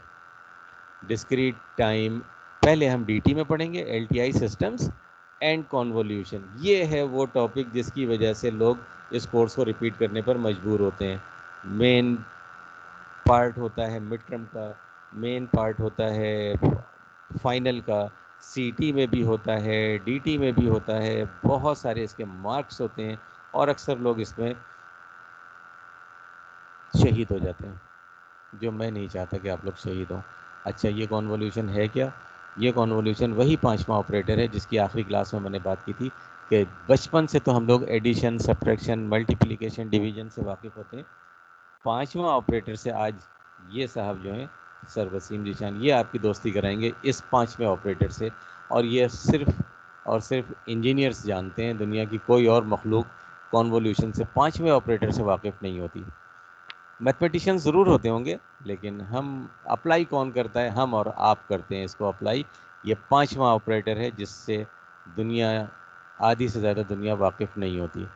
डिस्क्रीट टाइम। पहले हम डीटी में पढ़ेंगे एलटीआई सिस्टम्स एंड कॉन्वोल्यूशन। ये है वो टॉपिक जिसकी वजह से लोग इस कोर्स को रिपीट करने पर मजबूर होते हैं। मेन पार्ट होता है मिड टर्म का, मेन पार्ट होता है फाइनल का, सीटी में भी होता है, डीटी में भी होता है, बहुत सारे इसके मार्क्स होते हैं, और अक्सर लोग इसमें शहीद हो जाते हैं, जो मैं नहीं चाहता कि आप लोग शहीद हों। अच्छा, ये कॉन्वोल्यूशन है क्या? ये कॉन्वोल्यूशन वही पांचवा ऑपरेटर है जिसकी आखिरी क्लास में मैंने बात की थी कि बचपन से तो हम लोग एडिशन, सब्ट्रैक्शन, मल्टीप्लिकेशन, डिवीजन से वाकिफ़ होते हैं। पांचवा ऑपरेटर से आज ये साहब जो हैं सर वसीम जीशान, ये आपकी दोस्ती कराएंगे इस पांचवें ऑपरेटर से। और ये सिर्फ और सिर्फ इंजीनियर्स जानते हैं, दुनिया की कोई और मखलूक कॉन्वोल्यूशन से 5वें ऑपरेटर से वाकिफ़ नहीं होती। मैथमेटिशियन ज़रूर होते होंगे, लेकिन हम अप्लाई कौन करता है? हम और आप करते हैं इसको अप्लाई। ये 5वां ऑपरेटर है जिससे दुनिया, आधी से ज़्यादा दुनिया वाकिफ़ नहीं होती।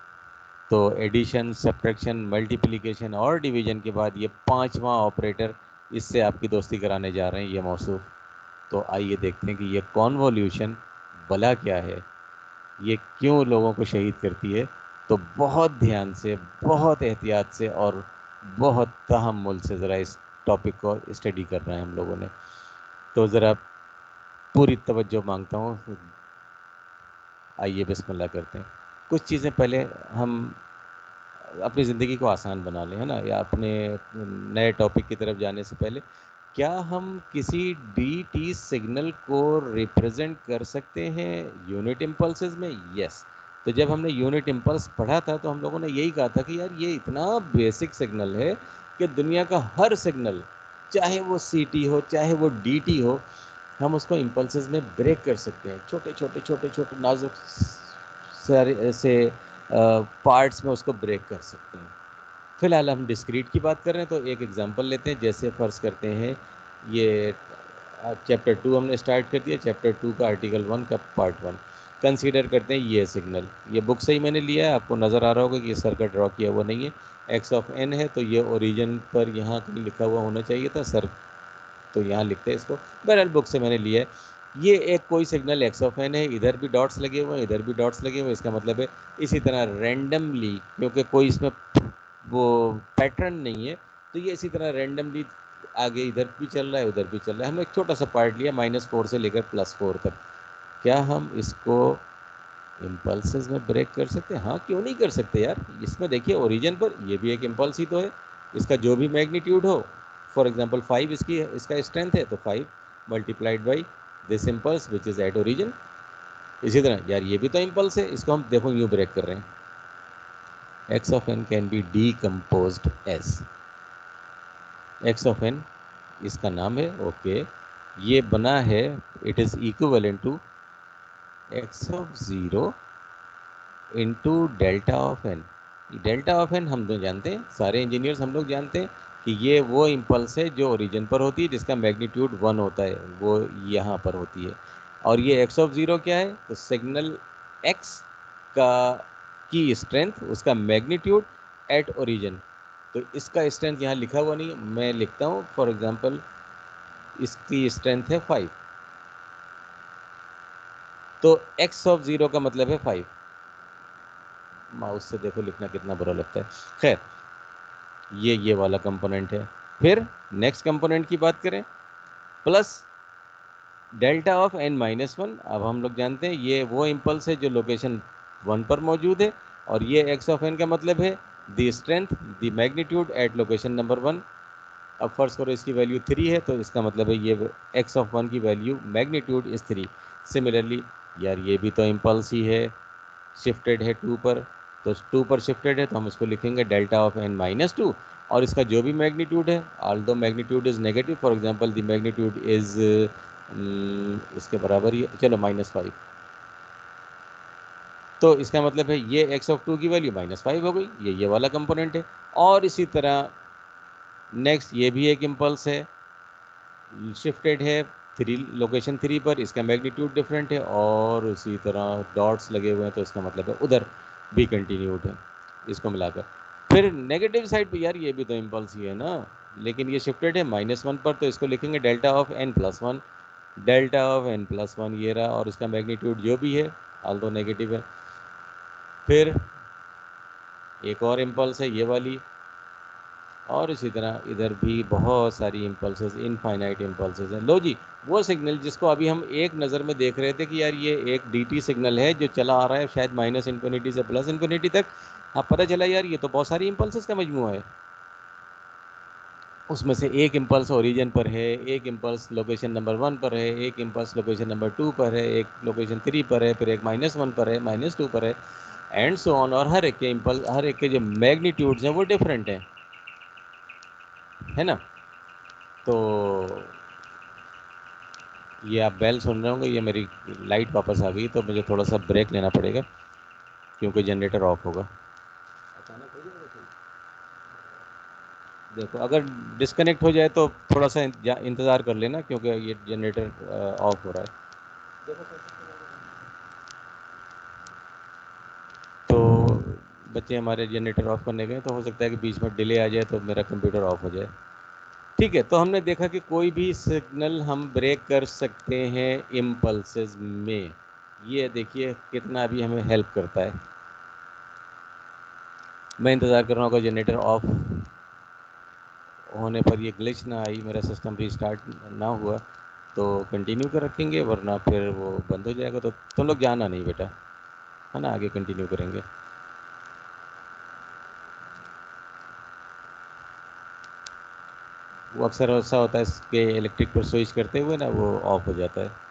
तो एडिशन, सब्ट्रैक्शन, मल्टीप्लिकेशन और डिवीजन के बाद ये 5वां ऑपरेटर, इससे आपकी दोस्ती कराने जा रहे हैं ये मौसूफ। तो आइए देखते हैं कि ये कॉन्वोल्यूशन भला क्या है, ये क्यों लोगों को शहीद करती है। तो बहुत ध्यान से, बहुत एहतियात से और बहुत तहम्मुल से ज़रा इस टॉपिक को स्टडी करना है हम लोगों ने। तो ज़रा पूरी तवज्जो मांगता हूँ। आइए बिस्मिल्लाह करते हैं। कुछ चीज़ें पहले हम अपनी ज़िंदगी को आसान बना लें, है ना, या अपने नए टॉपिक की तरफ जाने से पहले, क्या हम किसी डी सिग्नल को रिप्रेजेंट कर सकते हैं यूनिट इम्पल्सेस में? यस। तो जब हमने यूनिट इम्पल्स पढ़ा था तो हम लोगों ने यही कहा था कि यार ये इतना बेसिक सिग्नल है कि दुनिया का हर सिग्नल, चाहे वो सी हो चाहे वो डी हो, हम उसको इम्पल्सेस में ब्रेक कर सकते हैं। छोटे छोटे छोटे छोटे नाजुक सारे से पार्ट्स में उसको ब्रेक कर सकते हैं। फिलहाल हम डिस्क्रीट की बात कर रहे हैं, तो एक एग्जांपल लेते हैं। जैसे फ़र्ज़ करते हैं ये चैप्टर 2 हमने स्टार्ट कर दिया। चैप्टर 2 का आर्टिकल 1 का पार्ट 1 कंसीडर करते हैं। ये सिग्नल, ये बुक से ही मैंने लिया है, आपको नज़र आ रहा होगा कि ये सर्कल ड्रॉ किया हुआ नहीं है। एक्स ऑफ एन है, तो ये ओरिजिन पर यहाँ कहीं लिखा हुआ होना चाहिए था सर, तो यहाँ लिखते हैं इसको। बहरहाल बुक से मैंने लिया है। ये एक कोई सिग्नल एक्स ऑफ एन है, इधर भी डॉट्स लगे हुए हैं, इधर भी डॉट्स लगे हुए हैं। इसका मतलब है इसी तरह रैंडमली, क्योंकि कोई इसमें वो पैटर्न नहीं है, तो ये इसी तरह रैंडमली आगे इधर भी चल रहा है, उधर भी चल रहा है। हमने एक छोटा सा पार्ट लिया -4 से लेकर +4 तक। क्या हम इसको इम्पल्सेस में ब्रेक कर सकते हैं? हाँ, क्यों नहीं कर सकते यार। इसमें देखिए ओरिजिन पर ये भी एक इम्पल्स ही तो है। इसका जो भी मैग्नीट्यूड हो, फॉर एग्जांपल 5 इसका स्ट्रेंथ है, तो 5 multiplied by this impulse which is at origin. इसी तरह यार ये भी तो इम्पल्स है, इसको हम देखो यूँ ब्रेक कर रहे हैं। X of n can be decomposed as, x of n इसका नाम है, ओके। ये बना है, it is equivalent to x of 0 into delta of n. Delta of n हम लोग जानते हैं, सारे इंजीनियर्स हम लोग जानते हैं कि ये वो इम्पल्स है जो ओरिजिन पर होती है, जिसका मैग्नीट्यूड 1 होता है, वो यहाँ पर होती है। और ये एक्स ऑफ 0 क्या है? तो सिग्नल एक्स का की स्ट्रेंथ, उसका मैग्नीट्यूड एट ओरिजिन। तो इसका स्ट्रेंथ यहाँ लिखा हुआ नहीं है, मैं लिखता हूँ। फॉर एग्जांपल इसकी स्ट्रेंथ है 5, तो एक्स ऑफ 0 का मतलब है 5। माउस से देखो लिखना कितना बुरा लगता है। खैर, ये वाला कंपोनेंट है। फिर नेक्स्ट कंपोनेंट की बात करें, प्लस डेल्टा ऑफ n-1। अब हम लोग जानते हैं ये वो इम्पल्स है जो लोकेशन 1 पर मौजूद है, और ये एक्स ऑफ n का मतलब है the strength, the magnitude at location number 1। अब फर्स्ट करो इसकी वैल्यू 3 है, तो इसका मतलब है ये एक्स ऑफ 1 की वैल्यू मैग्नीट्यूड इज़ 3। सिमिलरली यार ये भी तो इम्पल्स ही है, शिफ्टेड है 2 पर, तो 2 पर शिफ्टेड है, तो हम इसको लिखेंगे डेल्टा ऑफ n-2। और इसका जो भी मैग्नीट्यूड है, although magnitude is negative, for example the magnitude is इसके बराबर ही, चलो -5, तो इसका मतलब है ये एक्स ऑफ 2 की वैल्यू -5 हो गई। ये वाला कंपोनेंट है। और इसी तरह नेक्स्ट ये भी एक इम्पल्स है, शिफ्टेड है 3, लोकेशन 3 पर, इसका मैग्नीट्यूड डिफरेंट है, और इसी तरह डॉट्स लगे हुए हैं, तो इसका मतलब है उधर भी कंटिन्यूड है, इसको मिलाकर। फिर नेगेटिव साइड पे यार ये भी तो इम्पल्स ही है ना, लेकिन ये शिफ्टेड है -1 पर, तो इसको लिखेंगे delta of n+1। Delta of n+1 ये रहा, और इसका मैग्नीट्यूड जो भी है ऑल्दो नेगेटिव है। फिर एक और इम्पल्स है ये वाली, और इसी तरह इधर भी बहुत सारी इम्पल्सेस, इनफाइनाइट इम्पल्सेस हैं। लो जी, वो सिग्नल जिसको अभी हम एक नज़र में देख रहे थे कि यार ये एक dt सिग्नल है जो चला आ रहा है शायद -इन्फिनिटी से +इन्फिनिटी तक, अब पता चला यार ये तो बहुत सारी इम्पल्सेस का मजमूआ है। उसमें से एक इम्पल्स ओरिजिन पर है, एक इम्पल्स लोकेशन नंबर 1 पर है, एक इम्पल्स लोकेशन नंबर 2 पर है, एक लोकेशन 3 पर है, फिर एक -1 पर है, -2 पर है, एंड सो ऑन। और हर एक के इम्पल्स, हर एक के जो मैग्नीट्यूड्स हैं वो डिफरेंट हैं, है ना। तो ये आप बेल सुन रहे होंगे, ये मेरी लाइट वापस आ गई, तो मुझे थोड़ा सा ब्रेक लेना पड़ेगा क्योंकि जनरेटर ऑफ होगा। अचानक हो जाएगा सही। देखो अगर डिस्कनेक्ट हो जाए तो थोड़ा सा इंतज़ार कर लेना क्योंकि ये जनरेटर ऑफ हो रहा है। देखो तो बच्चे हमारे जनरेटर ऑफ करने गए, तो हो सकता है कि बीच में डिले आ जाए तो मेरा कंप्यूटर ऑफ हो जाए। ठीक है, तो हमने देखा कि कोई भी सिग्नल हम ब्रेक कर सकते हैं इम्पल्सेस में। ये देखिए कितना अभी हमें हेल्प करता है। मैं इंतज़ार कर रहा हूँ, अगर जनरेटर ऑफ होने पर ये ग्लिच ना आई, मेरा सिस्टम रीस्टार्ट ना हुआ तो कंटिन्यू कर रखेंगे, वरना फिर वो बंद हो जाएगा। तो तुम लोग जाना नहीं बेटा, है ना, आगे कंटिन्यू करेंगे। वो अक्सर ऐसा होता है कि इलेक्ट्रिक पर स्विच करते हुए ना वो ऑफ हो जाता है।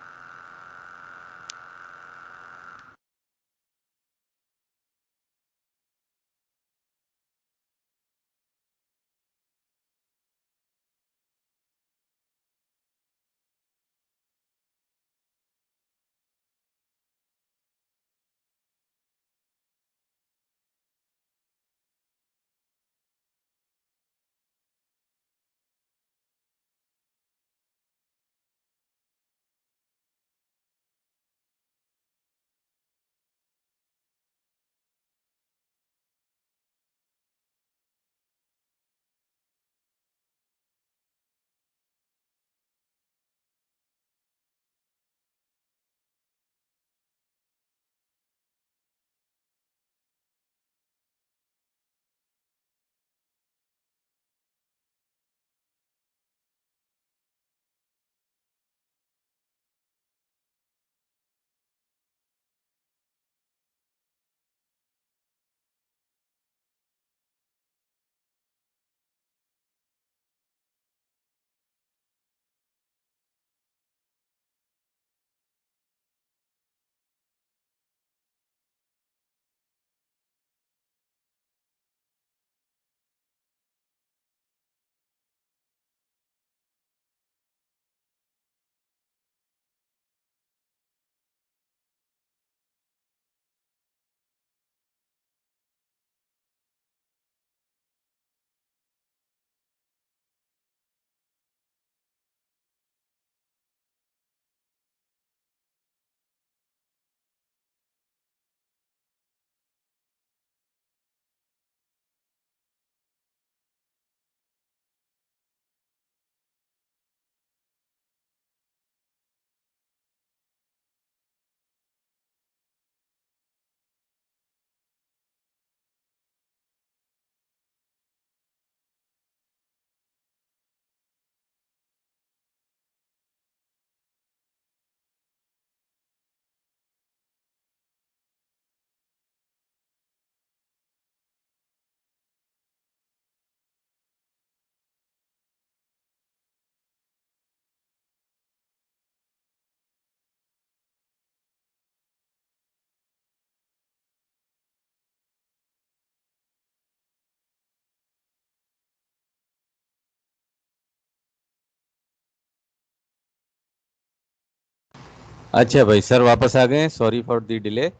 अच्छा भाई, सर वापस आ गए, सॉरी फॉर द डिले।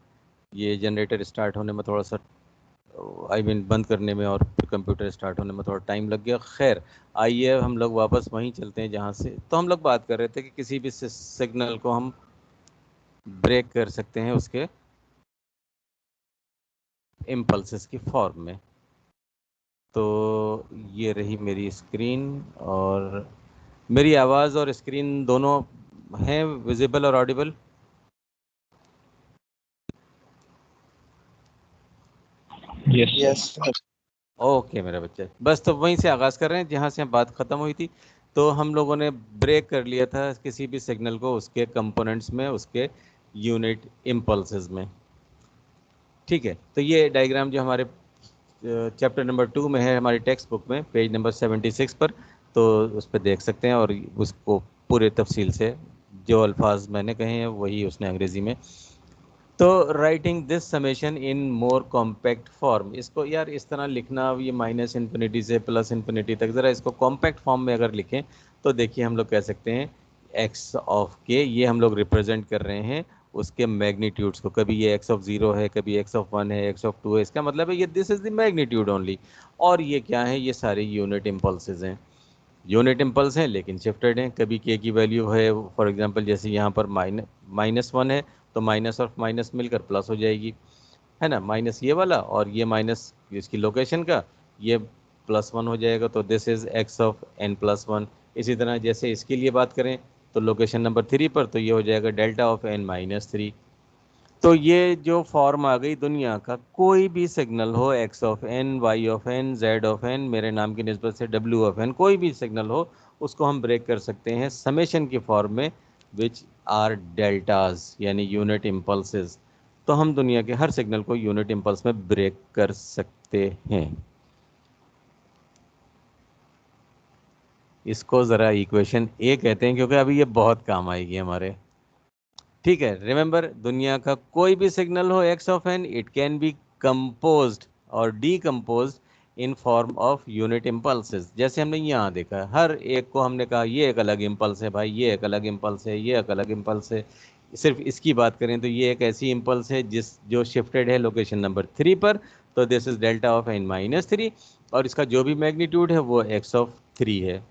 ये जनरेटर स्टार्ट होने में थोड़ा सा, आई मीन बंद करने में और फिर कंप्यूटर स्टार्ट होने में थोड़ा टाइम लग गया। खैर, आइए हम लोग वापस वहीं चलते हैं जहाँ से तो हम लोग बात कर रहे थे कि किसी भी सिग्नल को हम ब्रेक कर सकते हैं उसके इम्पल्सेस की फॉर्म में। तो ये रही मेरी स्क्रीन, और मेरी आवाज़ और स्क्रीन दोनों हैं विजिबल और Audible? Yes. Yes, sir. Okay मेरा बच्चा, बस तो वहीं से आगाज़ कर रहे हैं जहाँ से हम बात ख़त्म हुई थी। तो हम लोगों ने ब्रेक कर लिया था किसी भी सिग्नल को उसके कंपोनेंट्स में, उसके यूनिट इम्पल्सेस में। ठीक है, तो ये डायग्राम जो हमारे चैप्टर नंबर 2 में है, हमारी टेक्स्ट बुक में पेज नंबर 76 पर, तो उस पर देख सकते हैं। और उसको पूरे तफसील से जो अल्फाज मैंने कहे हैं वही उसने अंग्रेज़ी में। तो writing this summation in more compact form, इसको यार इस तरह लिखना, ये माइनस इन्फिनिटी से प्लस इन्फिनिटी तक, ज़रा इसको कॉम्पैक्ट फॉर्म में अगर लिखें तो देखिए हम लोग कह सकते हैं एक्स ऑफ के, ये हम लोग रिप्रेजेंट कर रहे हैं उसके मैग्नीट्यूड्स को। कभी ये एक्स ऑफ 0 है, कभी एक्स ऑफ 1 है, एक्स ऑफ 2 है, इसका मतलब है ये this is the magnitude only. और ये क्या है, ये सारे यूनिट इम्पल्सेस हैं, यूनिट इम्पल्स हैं लेकिन शिफ्टेड हैं। कभी के की वैल्यू है, फॉर एग्जांपल जैसे यहाँ पर -1 है तो माइनस ऑफ माइनस मिलकर प्लस हो जाएगी, है ना, माइनस ये वाला और ये माइनस इसकी लोकेशन का, ये +1 हो जाएगा, तो this is x of n+1। इसी तरह जैसे इसके लिए बात करें तो लोकेशन नंबर 3 पर, तो ये हो जाएगा डेल्टा ऑफ n-3। तो ये जो फॉर्म आ गई दुनिया का कोई भी सिग्नल हो, x of n, y of n, z of n, मेरे नाम की निस्बत से w ऑफ n, कोई भी सिग्नल हो, उसको हम ब्रेक कर सकते हैं समेशन की फॉर्म में, विच आर डेल्टाज यानी यूनिट इम्पल्सेस। तो हम दुनिया के हर सिग्नल को यूनिट इम्पल्स में ब्रेक कर सकते हैं। इसको ज़रा इक्वेशन ए कहते हैं क्योंकि अभी ये बहुत काम आएगी हमारे। ठीक है, रिमेंबर, दुनिया का कोई भी सिग्नल हो x of n, it can be composed और decomposed in form of unit impulses. जैसे हमने यहाँ देखा है, हर एक को हमने कहा ये एक अलग इम्पल्स है भाई, ये एक अलग इम्पल्स है, ये एक अलग इम्पल्स है। सिर्फ इसकी बात करें तो ये एक ऐसी इम्पल्स है जो शिफ्टेड है लोकेशन नंबर 3 पर, तो this is delta of n-3, और इसका जो भी मैग्नीट्यूड है वो x ऑफ 3 है।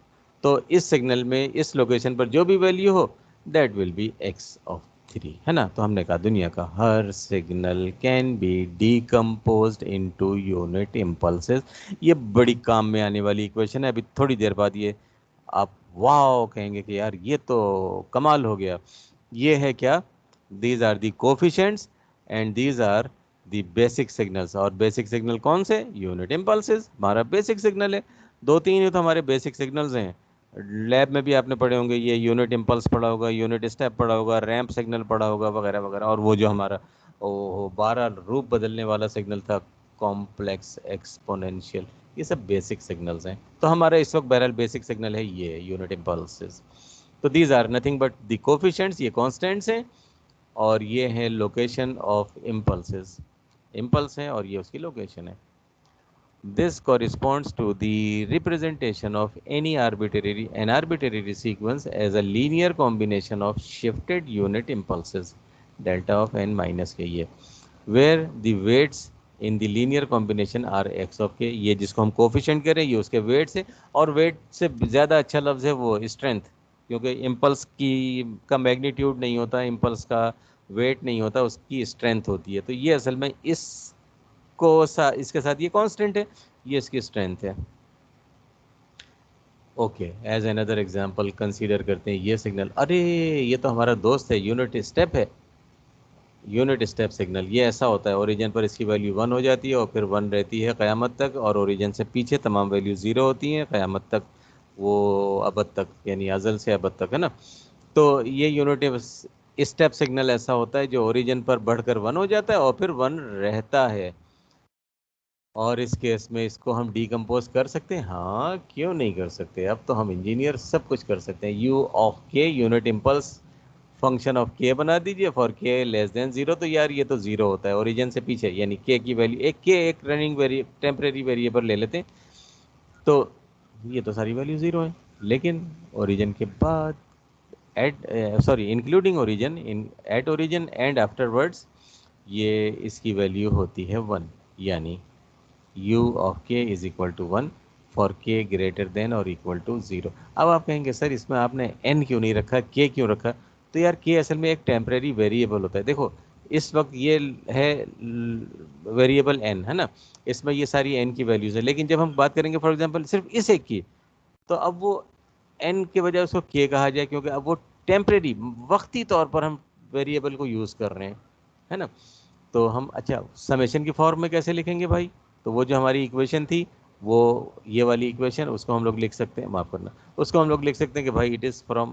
तो इस सिग्नल में इस लोकेशन पर जो भी वैल्यू हो that will be x of 3, है ना। तो हमने कहा दुनिया का हर signal can be decomposed into unit impulses. ये बड़ी काम में आने वाली इक्वेशन है। अभी थोड़ी देर बाद ये आप वाओ कहेंगे कि यार ये तो कमाल हो गया। ये है क्या, these are the coefficients and these are the basic signals. और बेसिक सिग्नल कौन से, यूनिट इम्पल्सेस हमारा बेसिक सिग्नल है। 2-3 ही तो हमारे बेसिक सिग्नल्स हैं। लैब में भी आपने पढ़े होंगे, ये यूनिट इम्पल्स पढ़ा होगा, यूनिट स्टेप पढ़ा होगा, रैंप सिग्नल पढ़ा होगा, वगैरह वगैरह। और वो जो हमारा 12 रूप बदलने वाला सिग्नल था, कॉम्प्लेक्स एक्सपोनेंशियल, ये सब बेसिक सिग्नल्स हैं। तो हमारा इस वक्त बहरहाल बेसिक सिग्नल है ये यूनिट इम्पल्सेस। तो these are nothing but the coefficients, ये कांस्टेंट्स हैं, और ये है लोकेशन ऑफ इम्पल्सेस। इम्पल्स है और ये उसकी लोकेशन है। This corresponds to the representation of an arbitrary sequence as a linear combination of shifted unit impulses, delta of n minus k, ये where the weights in the linear combination are x of k। ये जिसको हम coefficient करें ये उसके weights है, और wait से ज़्यादा अच्छा लफ्ज़ है वो स्ट्रेंथ, क्योंकि इम्पल्स की का मैग्नीट्यूड नहीं होता, इम्पल्स का वेट नहीं होता, उसकी स्ट्रेंथ होती है। तो ये असल में इसके साथ ये कांस्टेंट है, ये इसकी स्ट्रेंथ है। Okay, as another example consider करते हैं ये सिग्नल। अरे ये तो हमारा दोस्त है, यूनिट स्टेप है। यूनिट स्टेप सिग्नल ये ऐसा होता है, ओरिजिन पर इसकी वैल्यू 1 हो जाती है और फिर 1 रहती है क़यामत तक, और ओरिजिन से पीछे तमाम वैल्यू 0 होती हैं क़यामत तक, वो अबद तक, यानी अज़ल से अबद तक, है ना। तो ये यूनिट स्टेप सिग्नल ऐसा होता है जो ओरिजिन पर बढ़कर 1 हो जाता है और फिर 1 रहता है। और इस केस में इसको हम डीकम्पोज कर सकते हैं, हाँ क्यों नहीं कर सकते। अब तो हम इंजीनियर सब कुछ कर सकते हैं। यू ऑफ के यूनिट इम्पल्स फंक्शन ऑफ के बना दीजिए फॉर के लेस देन 0। तो यार ये तो 0 होता है ओरिजिन से पीछे, यानी के की वैल्यू एक रनिंग टेम्परेरी वेरिएबल ले लेते हैं, तो ये तो सारी वैल्यू 0 है। लेकिन ओरिजिन के बाद including origin, at origin and afterwards, ये इसकी वैल्यू होती है 1, यानी u of k is equal to 1 for k greater than और इक्वल टू 0। अब आप कहेंगे सर इसमें आपने n क्यों नहीं रखा, k क्यों रखा। तो यार k असल में एक टेम्परेरी वेरिएबल होता है। देखो इस वक्त ये है वेरिएबल n, है ना, इसमें ये सारी n की वैल्यूज़ है, लेकिन जब हम बात करेंगे फॉर एग्जांपल सिर्फ इस एक की, तो अब वो n के बजाय उसको k कहा जाए, क्योंकि अब वो टेम्परेरी वक्ती तौर पर हम वेरिएबल को यूज़ कर रहे हैं, है ना। तो हम अच्छा समेशन की फॉर्म में कैसे लिखेंगे भाई, तो वो जो हमारी इक्वेशन थी, वो ये वाली इक्वेशन, उसको हम लोग लिख सकते हैं, माफ़ करना, उसको हम लोग लिख सकते हैं कि भाई इट इज़ फ्रॉम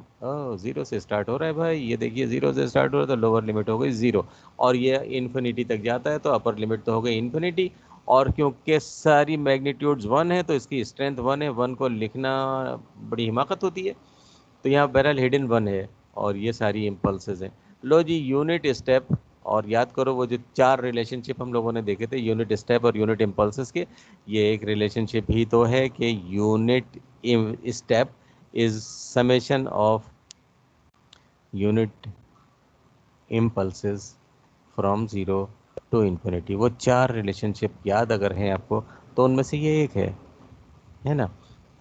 0 से स्टार्ट हो रहा है भाई, ये देखिए 0 से स्टार्ट हो रहा है, तो लोअर लिमिट हो गई 0, और ये इन्फिनिटी तक जाता है तो अपर लिमिट तो हो गई इन्फिनिटी। और क्योंकि सारी मैग्नीट्यूड्स 1 है तो इसकी स्ट्रेंथ 1 है, 1 को लिखना बड़ी हिमाकत होती है, तो यहाँ बहरहाल हिडन 1 है, और ये सारी इम्पल्सेस हैं। लो जी, यूनिट स्टेप, और याद करो वो जो 4 रिलेशनशिप हम लोगों ने देखे थे यूनिट स्टेप और यूनिट इम्पल्सेस के, ये एक रिलेशनशिप ही तो है कि unit step is summation of unit impulses from zero to infinity. वो 4 रिलेशनशिप याद अगर हैं आपको तो उनमें से ये एक है ना।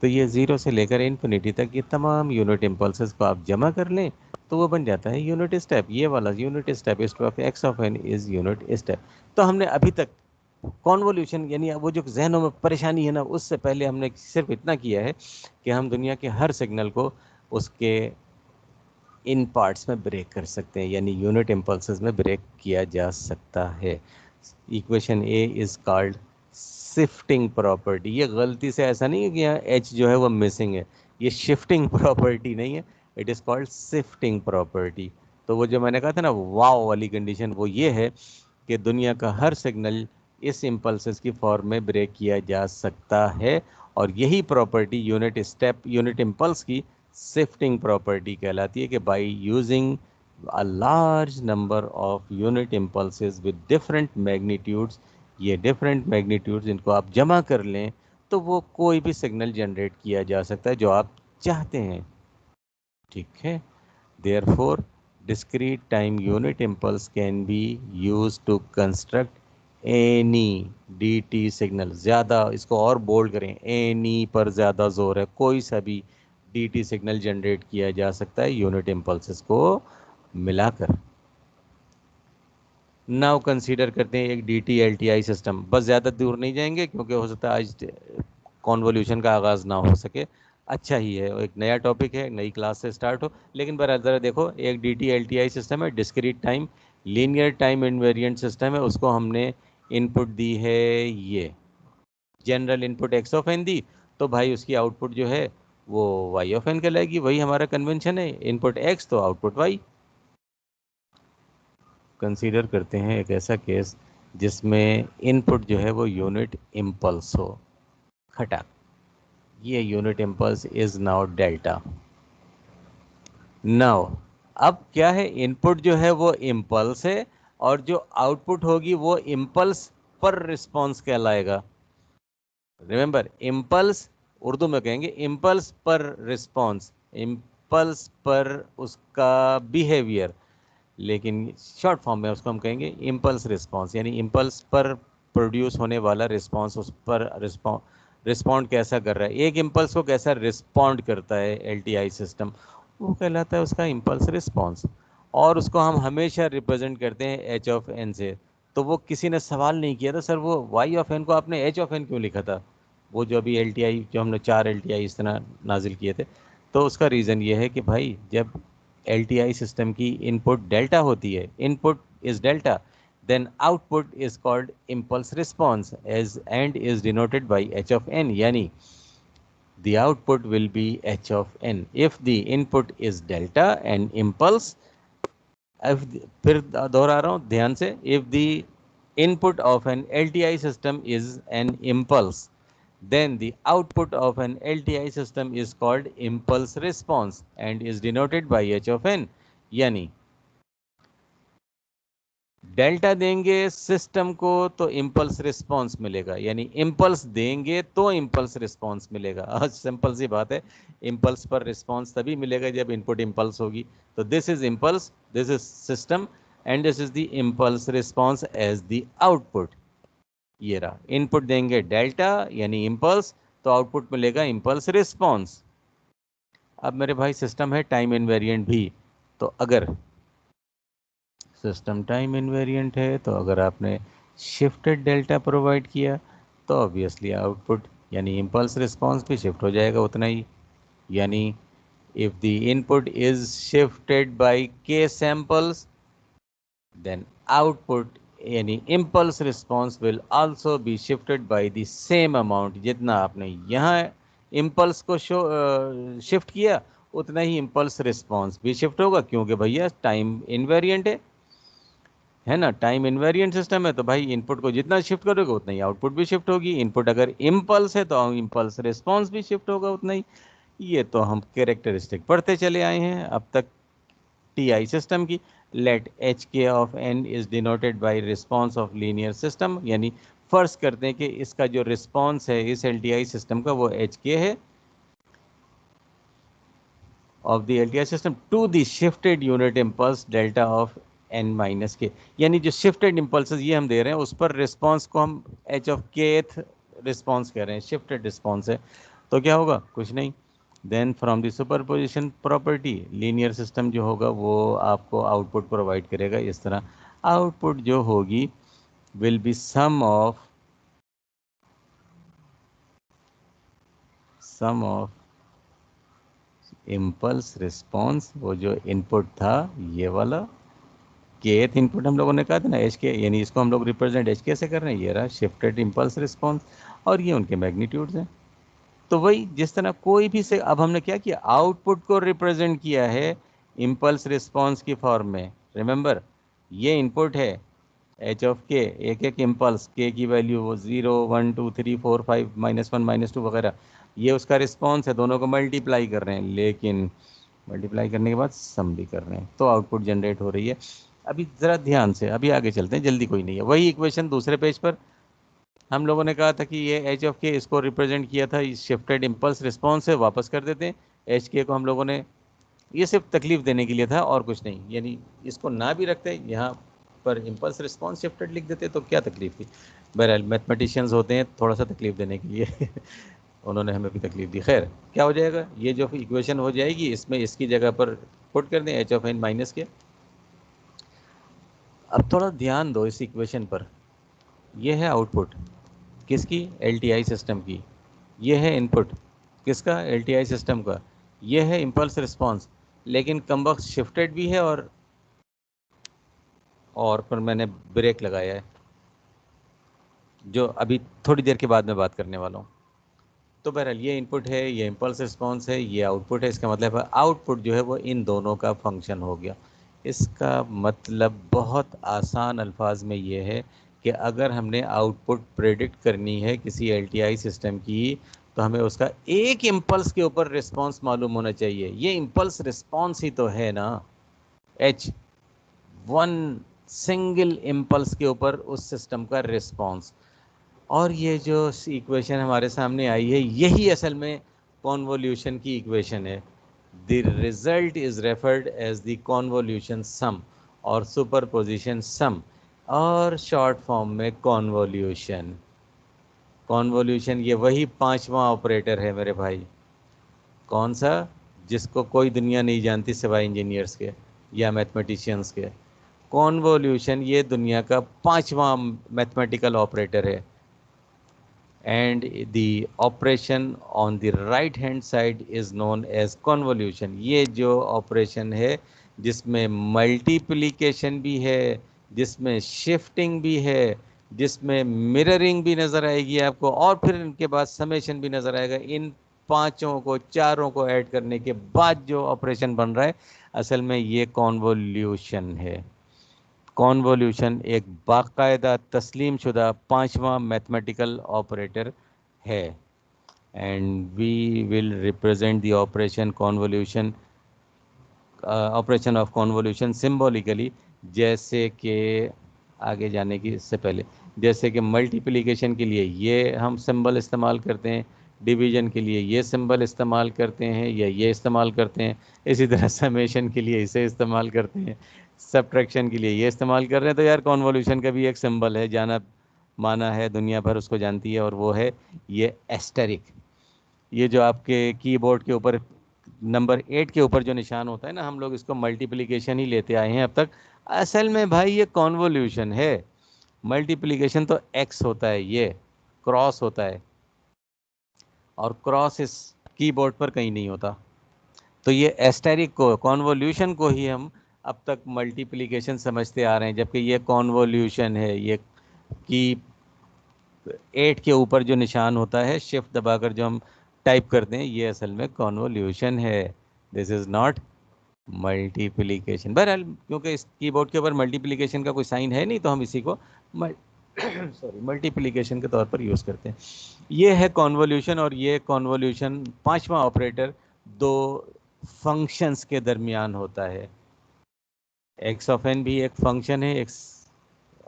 तो ये 0 से लेकर इन्फिनिटी तक ये तमाम यूनिट इम्पल्सेस को आप जमा कर लें तो वो बन जाता है यूनिट स्टेप। ये वाला unit step is of x of n is unit step. तो हमने अभी तक कॉन्वोल्यूशन यानी वो जो जहनों में परेशानी है ना, उससे पहले हमने सिर्फ इतना किया है कि हम दुनिया के हर सिग्नल को उसके इन पार्ट्स में ब्रेक कर सकते हैं, यानी यूनिट इम्पल्सेस में ब्रेक किया जा सकता है। Equation A is called shifting property. ये गलती से ऐसा नहीं है कि यहाँ एच जो है वो मिसिंग है, ये शिफ्टिंग प्रॉपर्टी नहीं है, it is called shifting property. तो वो जो मैंने कहा था ना वाव वाली कंडीशन, वो ये है कि दुनिया का हर सिग्नल इस इम्पल्सेस की फॉर्म में ब्रेक किया जा सकता है, और यही property unit step unit impulse की शिफ्टिंग प्रॉपर्टी कहलाती है कि by using a large number of unit impulses with different magnitudes, ये डिफरेंट मैग्नीट्यूड्स इनको आप जमा कर लें तो वो कोई भी सिग्नल जनरेट किया जा सकता है जो आप चाहते हैं। ठीक है, therefore discrete time unit impulse can be used to construct any dt signal। ज़्यादा इसको और बोल्ड करें, any पर ज़्यादा जोर है, कोई सा भी dt सिग्नल जनरेट किया जा सकता है यूनिट इम्पल्सेस को मिलाकर। नाउ कंसीडर करते हैं एक D T L T I system. बस ज़्यादा दूर नहीं जाएंगे क्योंकि हो सकता है आज कॉन्वोल्यूशन का आगाज़ ना हो सके। अच्छा ही है, एक नया टॉपिक है, नई क्लास से स्टार्ट हो। लेकिन बहरहाल ज़रा देखो, एक D T L T I system है, discrete time linear time invariant system है। उसको हमने इनपुट दी है, ये general input x of n दी, तो भाई उसकी आउटपुट जो है वो वाई ऑफ एन कहलाएगी। वही हमारा कन्वेंशन है, इनपुट एक्स तो आउटपुट वाई। कंसीडर करते हैं एक ऐसा केस जिसमें इनपुट जो है वो यूनिट इम्पल्स हो, खटा। ये unit impulse is now delta. Now अब क्या है, इनपुट जो है वो इम्पल्स है और जो आउटपुट होगी वो इम्पल्स पर रिस्पॉन्स कहलाएगा। रिमेंबर, इम्पल्स उर्दू में कहेंगे इम्पल्स पर रिस्पॉन्स, इम्पल्स पर उसका बिहेवियर, लेकिन शॉर्ट फॉर्म में उसको हम कहेंगे इम्पल्स रिस्पॉन्स, यानी इम्पल्स पर प्रोड्यूस होने वाला रिस्पॉन्स, उस पर रिस्पॉन्ड कैसा कर रहा है, एक इम्पल्स को कैसा रिस्पॉन्ड करता है एलटीआई सिस्टम, वो कहलाता है उसका इम्पल्स रिस्पॉन्स। और उसको हम हमेशा रिप्रेजेंट करते हैं एच ऑफ एन से। तो वो किसी ने सवाल नहीं किया था, सर वो वाई ऑफ एन को आपने एच ऑफ एन क्यों लिखा था, वो जो अभी एल टी आई जो हमने 4 एल टी आई इस तरह नाजिल किए थे। तो उसका रीज़न ये है कि भाई जब एल टी आई सिस्टम की इनपुट डेल्टा होती है, input is delta, then output is called impulse response as and is denoted by h of n, yani the output will be h of n if the input is delta and impulse, फिर दोहरा रहा हूँ ध्यान से, if the input of an LTI system is an impulse then the output of an LTI system is called impulse response and is denoted by h of n, यानी delta देंगे system को तो इम्पल्स रिस्पॉन्स मिलेगा, यानी impulse देंगे तो impulse response मिलेगा। आज सिंपल सी बात है, इम्पल्स पर रिस्पॉन्स तभी मिलेगा जब इनपुट इम्पल्स होगी। तो this is impulse, this is system and this is the impulse response as the output. ये रहा, इनपुट देंगे डेल्टा यानी इम्पल्स, तो आउटपुट मिलेगा इम्पल्स रिस्पॉन्स। अब मेरे भाई सिस्टम है टाइम इनवेरिएंट भी, तो अगर सिस्टम टाइम इनवेरिएंट है तो अगर आपने शिफ्टेड डेल्टा प्रोवाइड किया तो ऑब्वियसली आउटपुट यानी इम्पल्स रिस्पॉन्स भी शिफ्ट हो जाएगा उतना ही। यानी if the input is shifted by k samples then output यानी impulse response will also be shifted by the same amount. जितना आपने यहाँ इम्पल्स को शिफ्ट किया उतना ही इम्पल्स रिस्पॉन्स भी शिफ्ट होगा, क्योंकि भैया टाइम इनवेरिएंट है ना, टाइम इनवेरिएंट सिस्टम है। तो भाई इनपुट को जितना शिफ्ट करोगे उतना ही आउटपुट भी शिफ्ट होगी। इनपुट अगर इम्पल्स है तो इम्पल्स रिस्पॉन्स भी शिफ्ट होगा उतना ही। ये तो हम कैरेक्टरिस्टिक पढ़ते चले आए हैं अब तक टी आई सिस्टम की। Let h k of n is denoted by response of linear system, यानी फर्ज करते हैं कि इसका जो रिस्पॉन्स है इस एल टी आई सिस्टम का वो एच के है। Of the LTI system to the shifted unit impulse delta of n minus k, यानी जो शिफ्टेड इम्पल्सेस ये हम दे रहे हैं उस पर रिस्पॉन्स को हम h ऑफ kth रिस्पॉन्स कह रहे हैं, शिफ्टेड रिस्पॉन्स है। तो क्या होगा, कुछ नहीं, then from the superposition property linear system जो होगा वो आपको आउटपुट प्रोवाइड करेगा इस तरह। आउटपुट जो होगी will be sum of impulse response, वो जो इनपुट था ये वाला केथ इनपुट हम लोगों ने कहा था ना एच के, यानी इसको हम लोग रिप्रेजेंट एच के से कर रहे हैं, ये रहा शिफ्टेड इम्पल्स रिस्पॉन्स, और ये उनके मैग्नीट्यूड्स हैं। तो वही जिस तरह कोई भी से, अब हमने क्या किया, आउटपुट को रिप्रेजेंट किया है इम्पल्स रिस्पॉन्स की फॉर्म में। रिमेंबर, ये इनपुट है एच ऑफ के, एक एक इम्पल्स के की वैल्यू वो 0 1 2 3 4 5 -1 -2 वगैरह, ये उसका रिस्पॉन्स है, दोनों को मल्टीप्लाई कर रहे हैं, लेकिन मल्टीप्लाई करने के बाद सम भी कर रहे हैं, तो आउटपुट जनरेट हो रही है। अभी ज़रा ध्यान से, अभी आगे चलते हैं, जल्दी कोई नहीं है। वही इक्वेशन दूसरे पेज पर हम लोगों ने कहा था कि ये एच ऑफ के, इसको रिप्रेजेंट किया था इस शिफ्टेड इम्पल्स रिस्पॉन्स से, वापस कर देते हैं एच के को हम लोगों ने, ये सिर्फ तकलीफ देने के लिए था और कुछ नहीं, यानी इसको ना भी रखते यहाँ पर इम्पल्स रिस्पॉन्स शिफ्टेड लिख देते तो क्या तकलीफ थी। बहरहाल मैथमेटिशियंस होते हैं थोड़ा सा तकलीफ देने के लिए उन्होंने हमें भी तकलीफ दी। खैर क्या हो जाएगा, ये जो इक्वेशन हो जाएगी इसमें इसकी जगह पर पुट कर दें एच ऑफ एन माइनस के। अब थोड़ा ध्यान दो इस इक्वेशन पर, ये है आउटपुट किसकी, एलटीआई सिस्टम की, ये है इनपुट किसका, एलटीआई सिस्टम का, ये है इम्पल्स रिस्पॉन्स, लेकिन कमबख्त शिफ्टेड भी है और पर मैंने ब्रेक लगाया है जो अभी थोड़ी देर के बाद मैं बात करने वाला हूँ। तो बहरहाल ये इनपुट है, ये इम्पल्स रिस्पॉन्स है, ये आउटपुट है, इसका मतलब है आउटपुट जो है वो इन दोनों का फंक्शन हो गया। इसका मतलब बहुत आसान अल्फाज में ये है कि अगर हमने आउटपुट प्रेडिक्ट करनी है किसी एलटीआई सिस्टम की, तो हमें उसका एक इम्पल्स के ऊपर रिस्पॉन्स मालूम होना चाहिए। ये इम्पल्स रिस्पॉन्स ही तो है ना, एच, वन सिंगल इम्पल्स के ऊपर उस सिस्टम का रिस्पॉन्स। और ये जो इक्वेशन हमारे सामने आई है यही असल में कॉन्वोल्यूशन की इक्वेशन है। The result is referred as the convolution sum और सुपरपोजिशन सम, और शॉर्ट फॉर्म में कॉन्वोल्यूशन। कॉन्वोल्यूशन ये वही पांचवा ऑपरेटर है मेरे भाई, कौन सा, जिसको कोई दुनिया नहीं जानती सिवाय इंजीनियर्स के या मैथमेटिशियंस के। कॉन्वोल्यूशन ये दुनिया का पांचवा मैथमेटिकल ऑपरेटर है, and the operation on the right hand side is known as convolution। ये जो ऑपरेशन है जिसमें मल्टीप्लिकेशन भी है, जिसमें शिफ्टिंग भी है, जिसमें मिररिंग भी नज़र आएगी आपको, और फिर इनके बाद समेशन भी नज़र आएगा, इन पांचों को चारों को ऐड करने के बाद जो ऑपरेशन बन रहा है असल में ये कॉन्वोल्यूशन है। कॉन्वोल्यूशन एक बाकायदा तस्लीम शुदा पांचवा मैथमेटिकल ऑपरेटर है, and we will represent the operation convolution, operation of convolution symbolically, जैसे कि आगे जाने की इससे पहले, जैसे कि मल्टीप्लिकेशन के लिए ये हम सिंबल इस्तेमाल करते हैं, डिवीजन के लिए ये सिंबल इस्तेमाल करते हैं या ये इस्तेमाल करते हैं, इसी तरह समेशन के लिए इसे इस्तेमाल करते हैं, सब्ट्रैक्शन के लिए ये इस्तेमाल कर रहे हैं। तो यार कॉन्वोल्यूशन का भी एक सिंबल है, जाना माना है, दुनिया भर उसको जानती है, और वो है ये एस्टेरिक। ये जो आपके कीबोर्ड के ऊपर नंबर 8 के ऊपर जो निशान होता है ना, हम लोग इसको मल्टीप्लिकेशन ही लेते आए हैं अब तक, असल में भाई ये कॉन्वोल्यूशन है। मल्टीप्लिकेशन तो एक्स होता है, ये क्रॉस होता है, और क्रॉस इस कीबोर्ड पर कहीं नहीं होता। तो ये एस्टेरिक को, कॉन्वोल्यूशन को ही हम अब तक मल्टीप्लिकेशन समझते आ रहे हैं, जबकि ये कॉन्वोल्यूशन है। ये की 8 के ऊपर जो निशान होता है शिफ्ट दबाकर जो हम टाइप करते हैं, ये असल में कॉन्वोल्यूशन है, दिस इज़ नॉट मल्टीप्लिकेशन। बहरहाल क्योंकि इस कीबोर्ड के ऊपर मल्टीप्लिकेशन का कोई साइन है नहीं, तो हम इसी को सॉरी मल्टीप्लिकेशन के तौर पर यूज़ करते हैं। ये है कॉन्वोल्यूशन, और ये कॉन्वोल्यूशन पांचवा ऑपरेटर दो फंक्शंस के दरमियान होता है। एक्स ऑफ एन भी एक फंक्शन है, एक्स